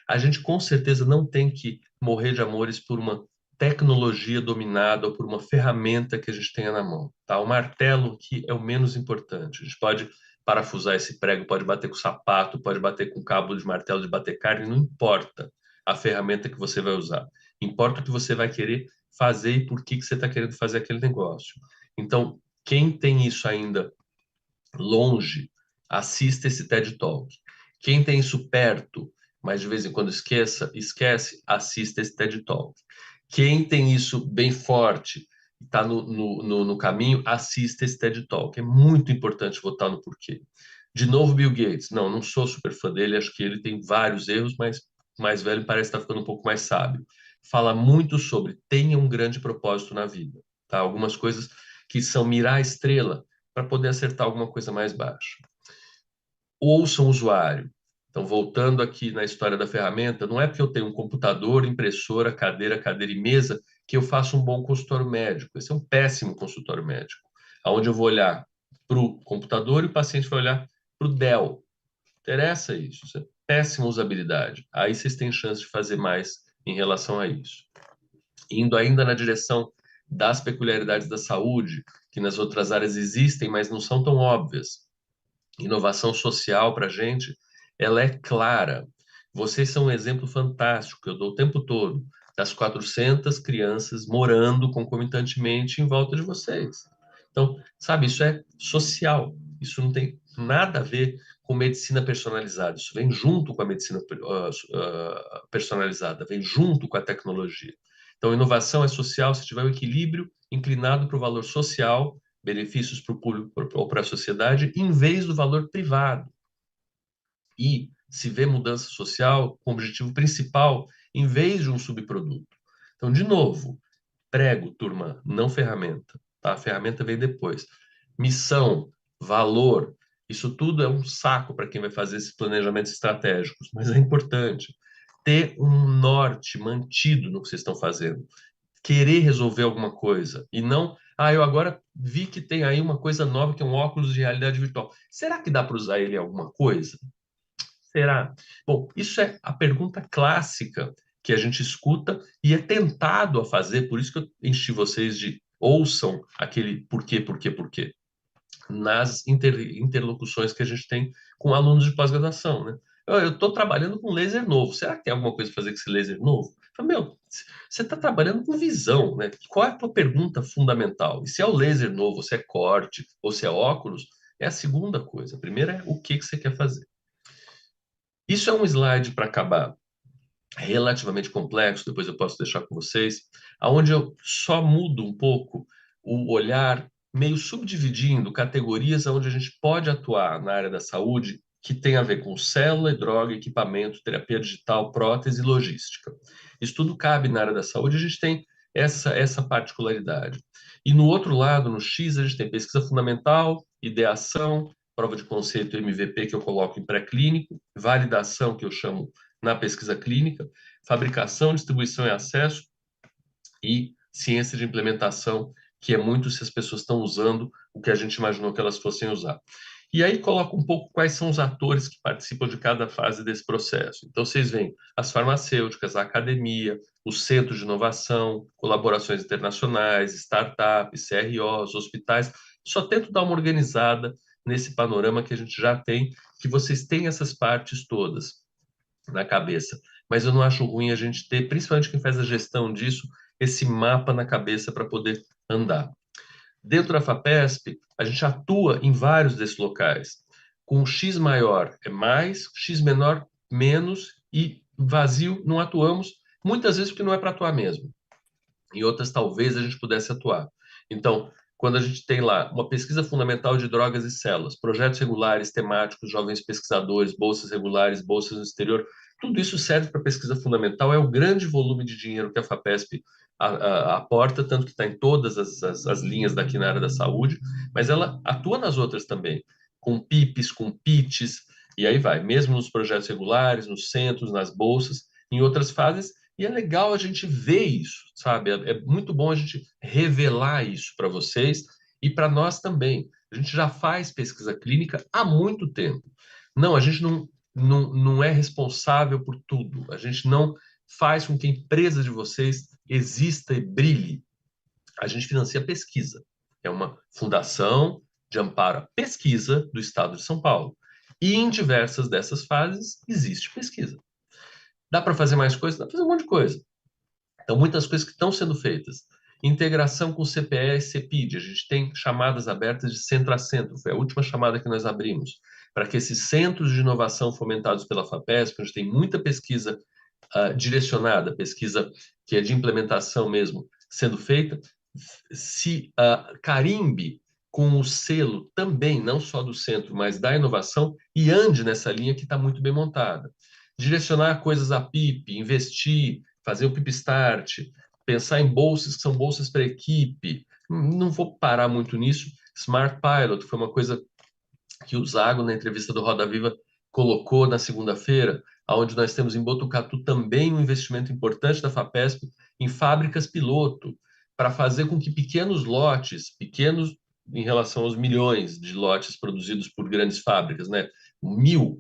A gente com certeza não tem que morrer de amores por uma tecnologia dominada ou por uma ferramenta que a gente tenha na mão, tá? O martelo aqui é o menos importante. A gente pode parafusar esse prego, pode bater com sapato, pode bater com cabo de martelo de bater carne, não importa a ferramenta que você vai usar. Importa o que você vai querer fazer e por que você está querendo fazer aquele negócio. Então, quem tem isso ainda longe, assista esse TED Talk. Quem tem isso perto, mas de vez em quando esquece, assista esse TED Talk. Quem tem isso bem forte, está no caminho, assista esse TED Talk. É muito importante votar no porquê. De novo, Bill Gates. Não sou super fã dele, acho que ele tem vários erros, mas mais velho parece estar ficando um pouco mais sábio. Fala muito sobre tenha um grande propósito na vida. Tá? Algumas coisas que são mirar a estrela para poder acertar alguma coisa mais baixa. Ouçam o usuário. Então, voltando aqui na história da ferramenta, não é porque eu tenho um computador, impressora, cadeira e mesa que eu faço um bom consultório médico. Esse é um péssimo consultório médico, onde eu vou olhar para o computador e o paciente vai olhar para o Dell. Interessa isso, isso é péssima usabilidade. Aí vocês têm chance de fazer mais em relação a isso. Indo ainda na direção das peculiaridades da saúde, que nas outras áreas existem, mas não são tão óbvias. Inovação social para a gente, ela é clara. Vocês são um exemplo fantástico, que eu dou o tempo todo, das 400 crianças morando concomitantemente em volta de vocês. Então, sabe, isso é social. Isso não tem nada a ver com medicina personalizada. Isso vem junto com a medicina personalizada, vem junto com a tecnologia. Então, inovação é social se tiver um equilíbrio inclinado para o valor social, benefícios para o público ou para a sociedade, em vez do valor privado. E se vê mudança social com o objetivo principal, em vez de um subproduto. Então, de novo, prego, turma, não ferramenta. Tá? A ferramenta vem depois. Missão, valor, isso tudo é um saco para quem vai fazer esses planejamentos estratégicos, mas é importante ter um norte mantido no que vocês estão fazendo. Querer resolver alguma coisa e não, eu agora vi que tem aí uma coisa nova que é um óculos de realidade virtual. Será que dá para usar ele em alguma coisa? Será? Bom, isso é a pergunta clássica que a gente escuta e é tentado a fazer, por isso que eu enchi vocês de ouçam aquele porquê, porquê, porquê, nas interlocuções que a gente tem com alunos de pós-graduação, né? Eu estou trabalhando com laser novo. Será que tem alguma coisa a fazer com esse laser novo? Eu falo, meu, você está trabalhando com visão, né? Qual é a tua pergunta fundamental? E se é o laser novo, se é corte ou se é óculos, é a segunda coisa. A primeira é o que você quer fazer. Isso é um slide para acabar relativamente complexo, depois eu posso deixar com vocês, aonde eu só mudo um pouco o olhar, meio subdividindo categorias onde a gente pode atuar na área da saúde, que tem a ver com célula, droga, equipamento, terapia digital, prótese e logística. Isso tudo cabe na área da saúde, a gente tem essa particularidade. E no outro lado, no X, a gente tem pesquisa fundamental, ideação, prova de conceito MVP que eu coloco em pré-clínico, validação que eu chamo na pesquisa clínica, fabricação, distribuição e acesso e ciência de implementação, que é muito se as pessoas estão usando o que a gente imaginou que elas fossem usar. E aí coloca um pouco quais são os atores que participam de cada fase desse processo. Então vocês veem as farmacêuticas, a academia, os centros de inovação, colaborações internacionais, startups, CROs, hospitais. Só tento dar uma organizada nesse panorama que a gente já tem, que vocês têm essas partes todas na cabeça. Mas eu não acho ruim a gente ter, principalmente quem faz a gestão disso, esse mapa na cabeça para poder andar. Dentro da FAPESP, a gente atua em vários desses locais. Com X maior é mais, X menor menos e vazio não atuamos, muitas vezes porque não é para atuar mesmo. Em outras, talvez a gente pudesse atuar. Então, quando a gente tem lá uma pesquisa fundamental de drogas e células, projetos regulares, temáticos, jovens pesquisadores, bolsas regulares, bolsas no exterior, tudo isso serve para pesquisa fundamental, é o grande volume de dinheiro que a FAPESP aporta, tanto que está em todas as linhas daqui na área da saúde, mas ela atua nas outras também, com PIPs, com PITs, e aí vai, mesmo nos projetos regulares, nos centros, nas bolsas, em outras fases, e é legal a gente ver isso, sabe? É muito bom a gente revelar isso para vocês e para nós também. A gente já faz pesquisa clínica há muito tempo. Não, a gente não é responsável por tudo. A gente não faz com que a empresa de vocês exista e brilhe. A gente financia pesquisa. É uma fundação de amparo à pesquisa do Estado de São Paulo. E em diversas dessas fases existe pesquisa. Dá para fazer mais coisas? Dá para fazer um monte de coisa. Então, muitas coisas que estão sendo feitas. Integração com CPE e CEPID. A gente tem chamadas abertas de centro a centro. Foi a última chamada que nós abrimos. Para que esses centros de inovação fomentados pela FAPESP, onde tem muita pesquisa direcionada, pesquisa que é de implementação mesmo, sendo feita, se carimbe com o selo também, não só do centro, mas da inovação, e ande nessa linha que está muito bem montada. Direcionar coisas a PIP, investir, fazer o PIP Start, pensar em bolsas que são bolsas para equipe. Não vou parar muito nisso. Smart Pilot foi uma coisa que o Zago, na entrevista do Roda Viva, colocou na segunda-feira, onde nós temos em Botucatu também um investimento importante da FAPESP, em fábricas piloto, para fazer com que pequenos lotes, pequenos em relação aos milhões de lotes produzidos por grandes fábricas, né? 1.000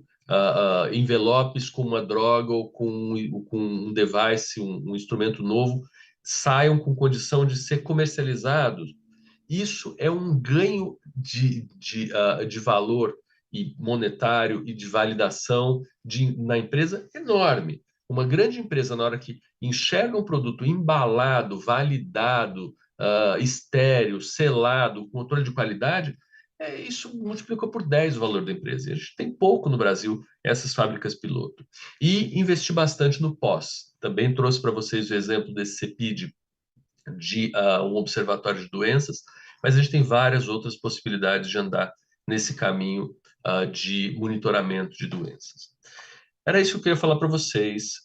envelopes com uma droga ou com um device, um instrumento novo, saiam com condição de ser comercializados. Isso é um ganho de valor e monetário e de validação na empresa enorme. Uma grande empresa, na hora que enxerga um produto embalado, validado, estéril, selado, com controle de qualidade, isso multiplicou por 10 o valor da empresa. E a gente tem pouco no Brasil essas fábricas piloto. E investir bastante no pós. Também trouxe para vocês o exemplo desse CEPID de um observatório de doenças, mas a gente tem várias outras possibilidades de andar nesse caminho de monitoramento de doenças. Era isso que eu queria falar para vocês.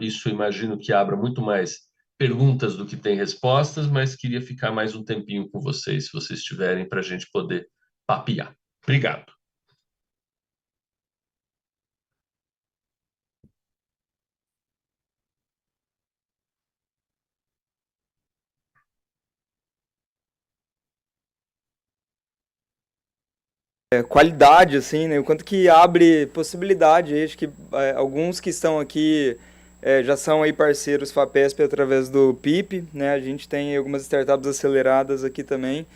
Isso imagino que abra muito mais perguntas do que tem respostas, mas queria ficar mais um tempinho com vocês, se vocês tiverem, para a gente poder papear. Obrigado. Qualidade, assim, né? O quanto que abre possibilidade. Acho que alguns que estão aqui já são aí parceiros FAPESP através do PIP, né? A gente tem algumas startups aceleradas aqui também.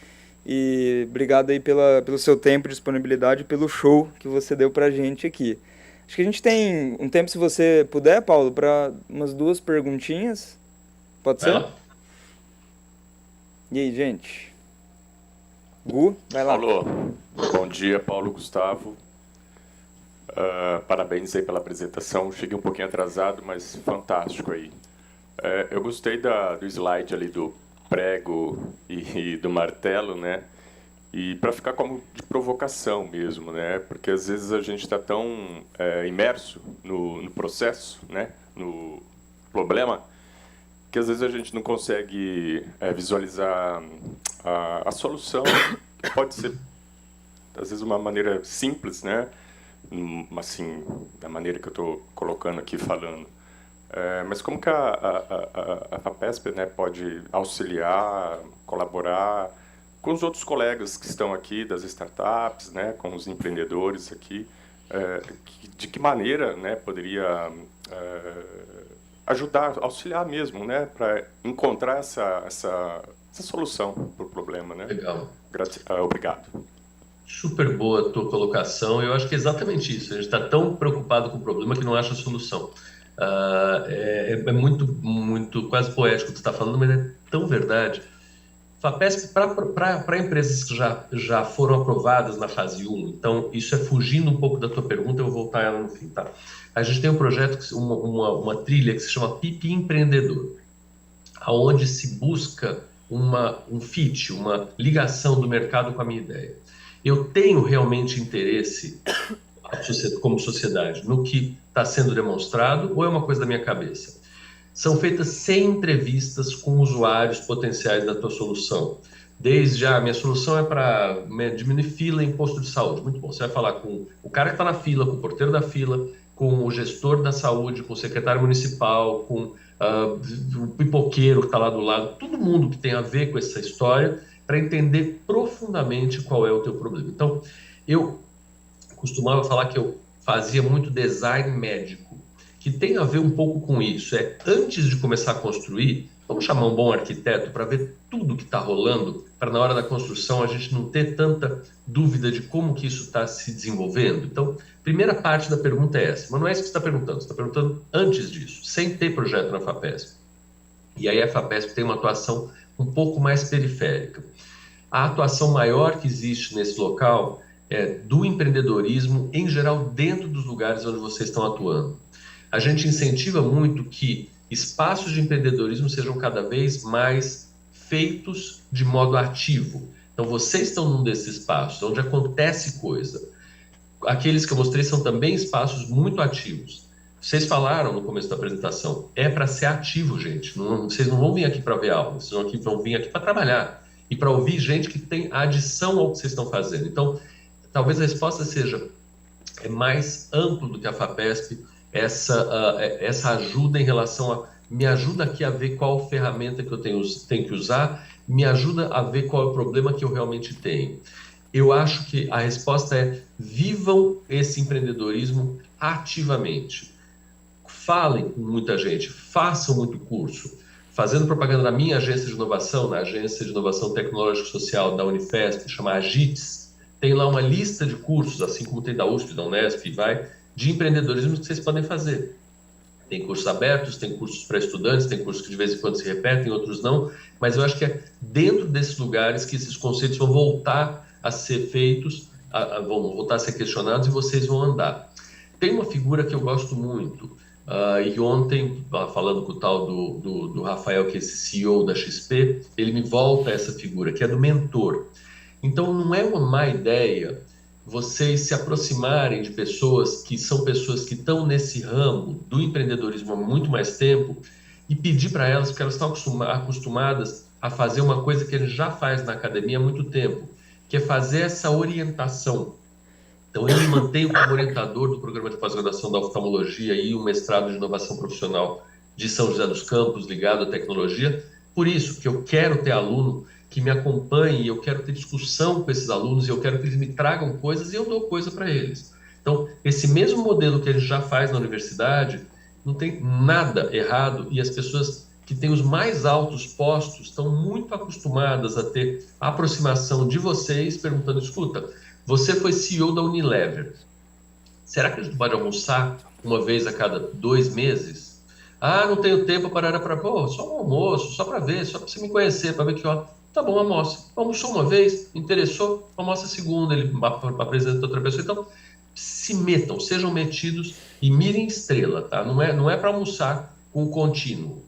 E obrigado aí pelo seu tempo, disponibilidade, pelo show que você deu pra gente aqui. Acho que a gente tem um tempo, se você puder, Paulo, para umas 2 perguntinhas. Pode Vai ser? lá. E aí, gente? Gu, vai lá. Paulo, bom dia, Paulo Gustavo. Parabéns aí pela apresentação. Cheguei um pouquinho atrasado, mas fantástico aí. Eu gostei do slide ali do prego e do martelo, né? E para ficar como de provocação mesmo, né? Porque às vezes a gente está tão imerso no processo, né? No problema, que às vezes a gente não consegue visualizar a solução, que pode ser, às vezes, uma maneira simples, né? Assim, da maneira que eu estou colocando aqui, falando. Mas como que a FAPESP, né, pode auxiliar, colaborar com os outros colegas que estão aqui das startups, né, com os empreendedores aqui, de que maneira, né, poderia ajudar, auxiliar mesmo, né, para encontrar essa solução para o problema, né? Legal. Obrigado. Super boa a tua colocação. Eu acho que é exatamente isso. A gente está tão preocupado com o problema que não acha a solução. É muito quase poético o que tu está falando, mas é tão verdade. FAPESP, para empresas que já foram aprovadas na fase 1, então isso é fugindo um pouco da tua pergunta, eu vou voltar ela no fim, tá? A gente tem um projeto, uma trilha que se chama PIP Empreendedor, aonde se busca um fit, uma ligação do mercado com a minha ideia. Eu tenho realmente interesse, como sociedade, no que está sendo demonstrado, ou é uma coisa da minha cabeça? São feitas 100 entrevistas com usuários potenciais da tua solução. Desde minha solução é para diminuir fila em posto de saúde. Muito bom. Você vai falar com o cara que está na fila, com o porteiro da fila, com o gestor da saúde, com o secretário municipal, com o pipoqueiro que está lá do lado, todo mundo que tem a ver com essa história, para entender profundamente qual é o teu problema. Então, eu costumava falar que eu fazia muito design médico, que tem a ver um pouco com isso. Antes de começar a construir, vamos chamar um bom arquiteto para ver tudo que está rolando, para na hora da construção a gente não ter tanta dúvida de como que isso está se desenvolvendo. Então, primeira parte da pergunta é essa, mas não é isso que você está perguntando, você está perguntando antes disso, sem ter projeto na FAPESP. E aí a FAPESP tem uma atuação um pouco mais periférica. A atuação maior que existe nesse local é do empreendedorismo, em geral, dentro dos lugares onde vocês estão atuando. A gente incentiva muito que espaços de empreendedorismo sejam cada vez mais feitos de modo ativo. Então, vocês estão num desses espaços, onde acontece coisa. Aqueles que eu mostrei são também espaços muito ativos. Vocês falaram no começo da apresentação, é para ser ativo, gente. Vocês não vão vir aqui para ver aula, vocês vão vir aqui para trabalhar e para ouvir gente que tem adição ao que vocês estão fazendo. Então, talvez a resposta seja mais amplo do que a FAPESP, essa ajuda em relação a me ajuda aqui a ver qual ferramenta que eu tenho que usar, me ajuda a ver qual é o problema que eu realmente tenho. Eu acho que a resposta é: vivam esse empreendedorismo ativamente. Falem com muita gente, façam muito curso. Fazendo propaganda na minha agência de inovação, na Agência de Inovação Tecnológica e Social da Unifesp, chama AGITS, tem lá uma lista de cursos, assim como tem da USP, da Unesp, de empreendedorismo que vocês podem fazer. Tem cursos abertos, tem cursos para estudantes, tem cursos que de vez em quando se repetem, outros não, mas eu acho que é dentro desses lugares que esses conceitos vão voltar a ser feitos, vão voltar a ser questionados e vocês vão andar. Tem uma figura que eu gosto muito, e ontem, falando com o tal do Rafael, que é esse CEO da XP, ele me volta a essa figura, que é do mentor. Então, não é uma má ideia vocês se aproximarem de pessoas que são pessoas que estão nesse ramo do empreendedorismo há muito mais tempo e pedir para elas, porque elas estão acostumadas a fazer uma coisa que a gente já faz na academia há muito tempo, que é fazer essa orientação. Então, eu me mantenho como orientador do programa de pós-graduação da oftalmologia e um mestrado de inovação profissional de São José dos Campos, ligado à tecnologia, por isso que eu quero ter aluno que me acompanhe, eu quero ter discussão com esses alunos, eu quero que eles me tragam coisas e eu dou coisa para eles. Então, esse mesmo modelo que a gente já faz na universidade, não tem nada errado e as pessoas que têm os mais altos postos estão muito acostumadas a ter a aproximação de vocês perguntando: escuta, você foi CEO da Unilever, será que a gente pode almoçar uma vez a cada 2 meses? Ah, não tenho tempo para só um almoço, só para ver, só para você me conhecer, para ver que ó. Tá bom, almoça. Almoçou uma vez, interessou, almoça a segunda, ele apresenta outra pessoa. Então, se metam, sejam metidos e mirem estrela, tá? Não é para almoçar com o contínuo.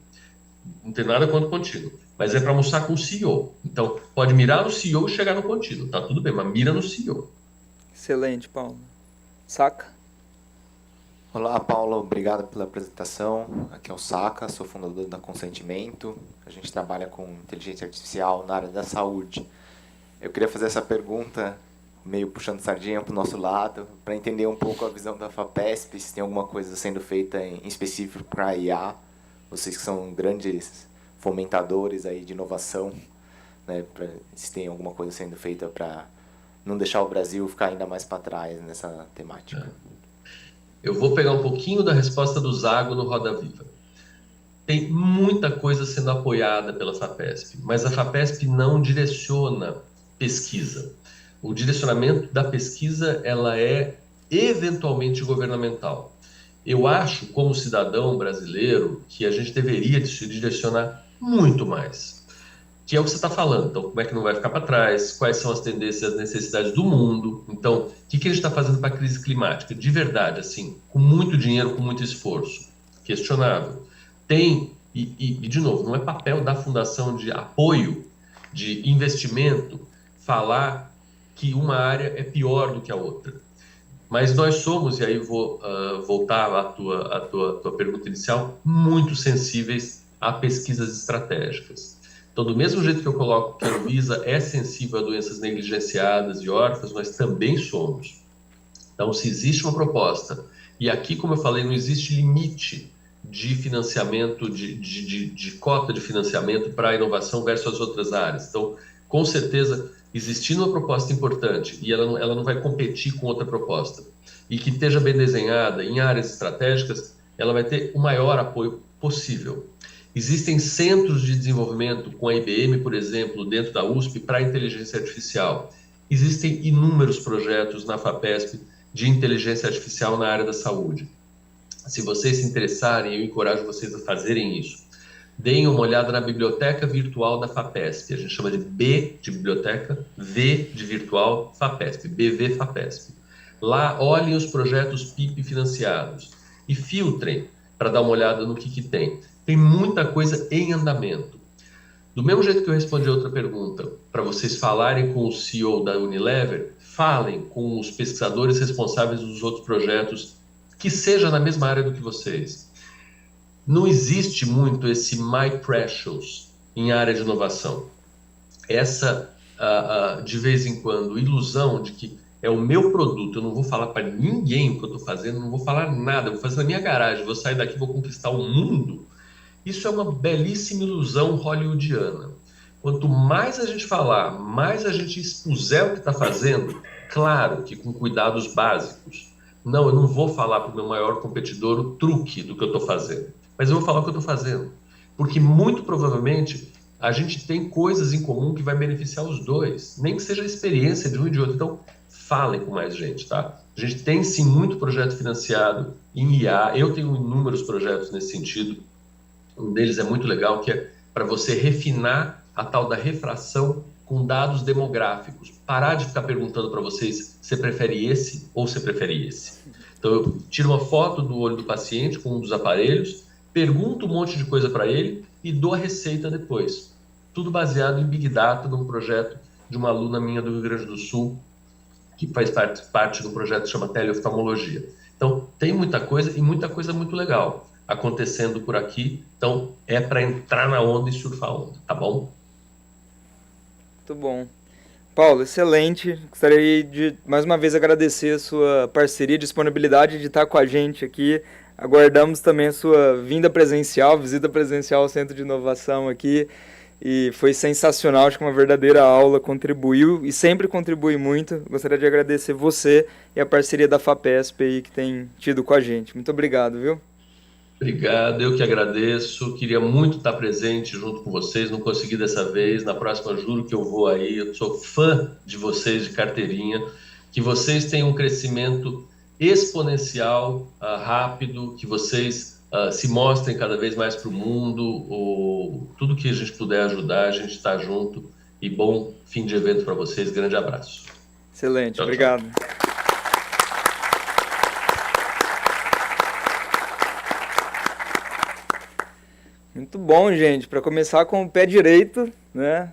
Não tem nada contra o contínuo, mas é para almoçar com o CEO. Então, pode mirar no CEO e chegar no contínuo, tá tudo bem, mas mira no CEO. Excelente, Paulo. Saca? Olá, Paulo, obrigado pela apresentação. Aqui é o Saca, sou fundador da Consentimento. A gente trabalha com inteligência artificial na área da saúde. Eu queria fazer essa pergunta, meio puxando sardinha para o nosso lado, para entender um pouco a visão da FAPESP, se tem alguma coisa sendo feita em específico para a IA. Vocês que são grandes fomentadores aí de inovação, né, se tem alguma coisa sendo feita para não deixar o Brasil ficar ainda mais para trás nessa temática. Eu vou pegar um pouquinho da resposta do Zago no Roda Viva. Tem muita coisa sendo apoiada pela FAPESP, mas a FAPESP não direciona pesquisa. O direcionamento da pesquisa ela é eventualmente governamental. Eu acho, como cidadão brasileiro, que a gente deveria se direcionar muito mais. Que é o que você está falando. Então, como é que não vai ficar para trás? Quais são as tendências, as necessidades do mundo? Então, o que a gente está fazendo para a crise climática? De verdade, assim, com muito dinheiro, com muito esforço. Questionável. Tem, de novo, não é papel da Fundação de Apoio, de investimento, falar que uma área é pior do que a outra. Mas nós somos, e aí vou voltar à tua pergunta inicial, muito sensíveis a pesquisas estratégicas. Então, do mesmo jeito que eu coloco que a Anvisa é sensível a doenças negligenciadas e órfãs, nós também somos. Então, se existe uma proposta, e aqui, como eu falei, não existe limite de financiamento, de cota de financiamento para a inovação versus as outras áreas. Então, com certeza, existindo uma proposta importante e ela não vai competir com outra proposta, e que esteja bem desenhada em áreas estratégicas, ela vai ter o maior apoio possível. Existem centros de desenvolvimento com a IBM, por exemplo, dentro da USP, para inteligência artificial. Existem inúmeros projetos na FAPESP de inteligência artificial na área da saúde. Se vocês se interessarem, eu encorajo vocês a fazerem isso. Deem uma olhada na biblioteca virtual da FAPESP. A gente chama de B de biblioteca, V de virtual, FAPESP, BV FAPESP. Lá, olhem os projetos PIP financiados e filtrem para dar uma olhada no que tem. Tem muita coisa em andamento. Do mesmo jeito que eu respondi a outra pergunta, para vocês falarem com o CEO da Unilever, falem com os pesquisadores responsáveis dos outros projetos, que seja na mesma área do que vocês. Não existe muito esse my precious em área de inovação. Essa, de vez em quando, ilusão de que é o meu produto, eu não vou falar para ninguém o que eu estou fazendo, não vou falar nada, eu vou fazer na minha garagem, vou sair daqui, vou conquistar o mundo. Isso é uma belíssima ilusão hollywoodiana. Quanto mais a gente falar, mais a gente expuser o que está fazendo, claro que com cuidados básicos. Não, eu não vou falar para o meu maior competidor o truque do que eu estou fazendo, mas eu vou falar o que eu estou fazendo. Porque muito provavelmente a gente tem coisas em comum que vai beneficiar os dois, nem que seja a experiência de um e de outro. Então, falem com mais gente, tá? A gente tem sim muito projeto financiado em IA, eu tenho inúmeros projetos nesse sentido. Um deles é muito legal, que é para você refinar a tal da refração com dados demográficos. Parar de ficar perguntando para vocês se prefere esse ou se prefere esse. Então, eu tiro uma foto do olho do paciente com um dos aparelhos, pergunto um monte de coisa para ele e dou a receita depois. Tudo baseado em Big Data, num projeto de uma aluna minha do Rio Grande do Sul, que faz parte de um projeto que chama Teleoftalmologia. Então, tem muita coisa e muita coisa muito legal acontecendo por aqui. Então, é para entrar na onda e surfar a onda, tá bom? Muito bom. Paulo, excelente. Gostaria de, mais uma vez, agradecer a sua parceria, disponibilidade de estar com a gente aqui. Aguardamos também a sua vinda presencial, visita presencial ao Centro de Inovação aqui. E foi sensacional, acho que uma verdadeira aula, contribuiu e sempre contribui muito. Gostaria de agradecer você e a parceria da FAPESP aí que tem tido com a gente. Muito obrigado, viu? Obrigado, eu que agradeço. Queria muito estar presente junto com vocês. Não consegui dessa vez. Na próxima, juro que eu vou aí. Eu sou fã de vocês de carteirinha. Que vocês tenham um crescimento exponencial, rápido, que vocês se mostrem cada vez mais para o mundo. Tudo que a gente puder ajudar, a gente está junto. E bom fim de evento para vocês. Grande abraço. Excelente, Tchau, obrigado. tchau. Muito bom, gente. Para começar com o pé direito, né?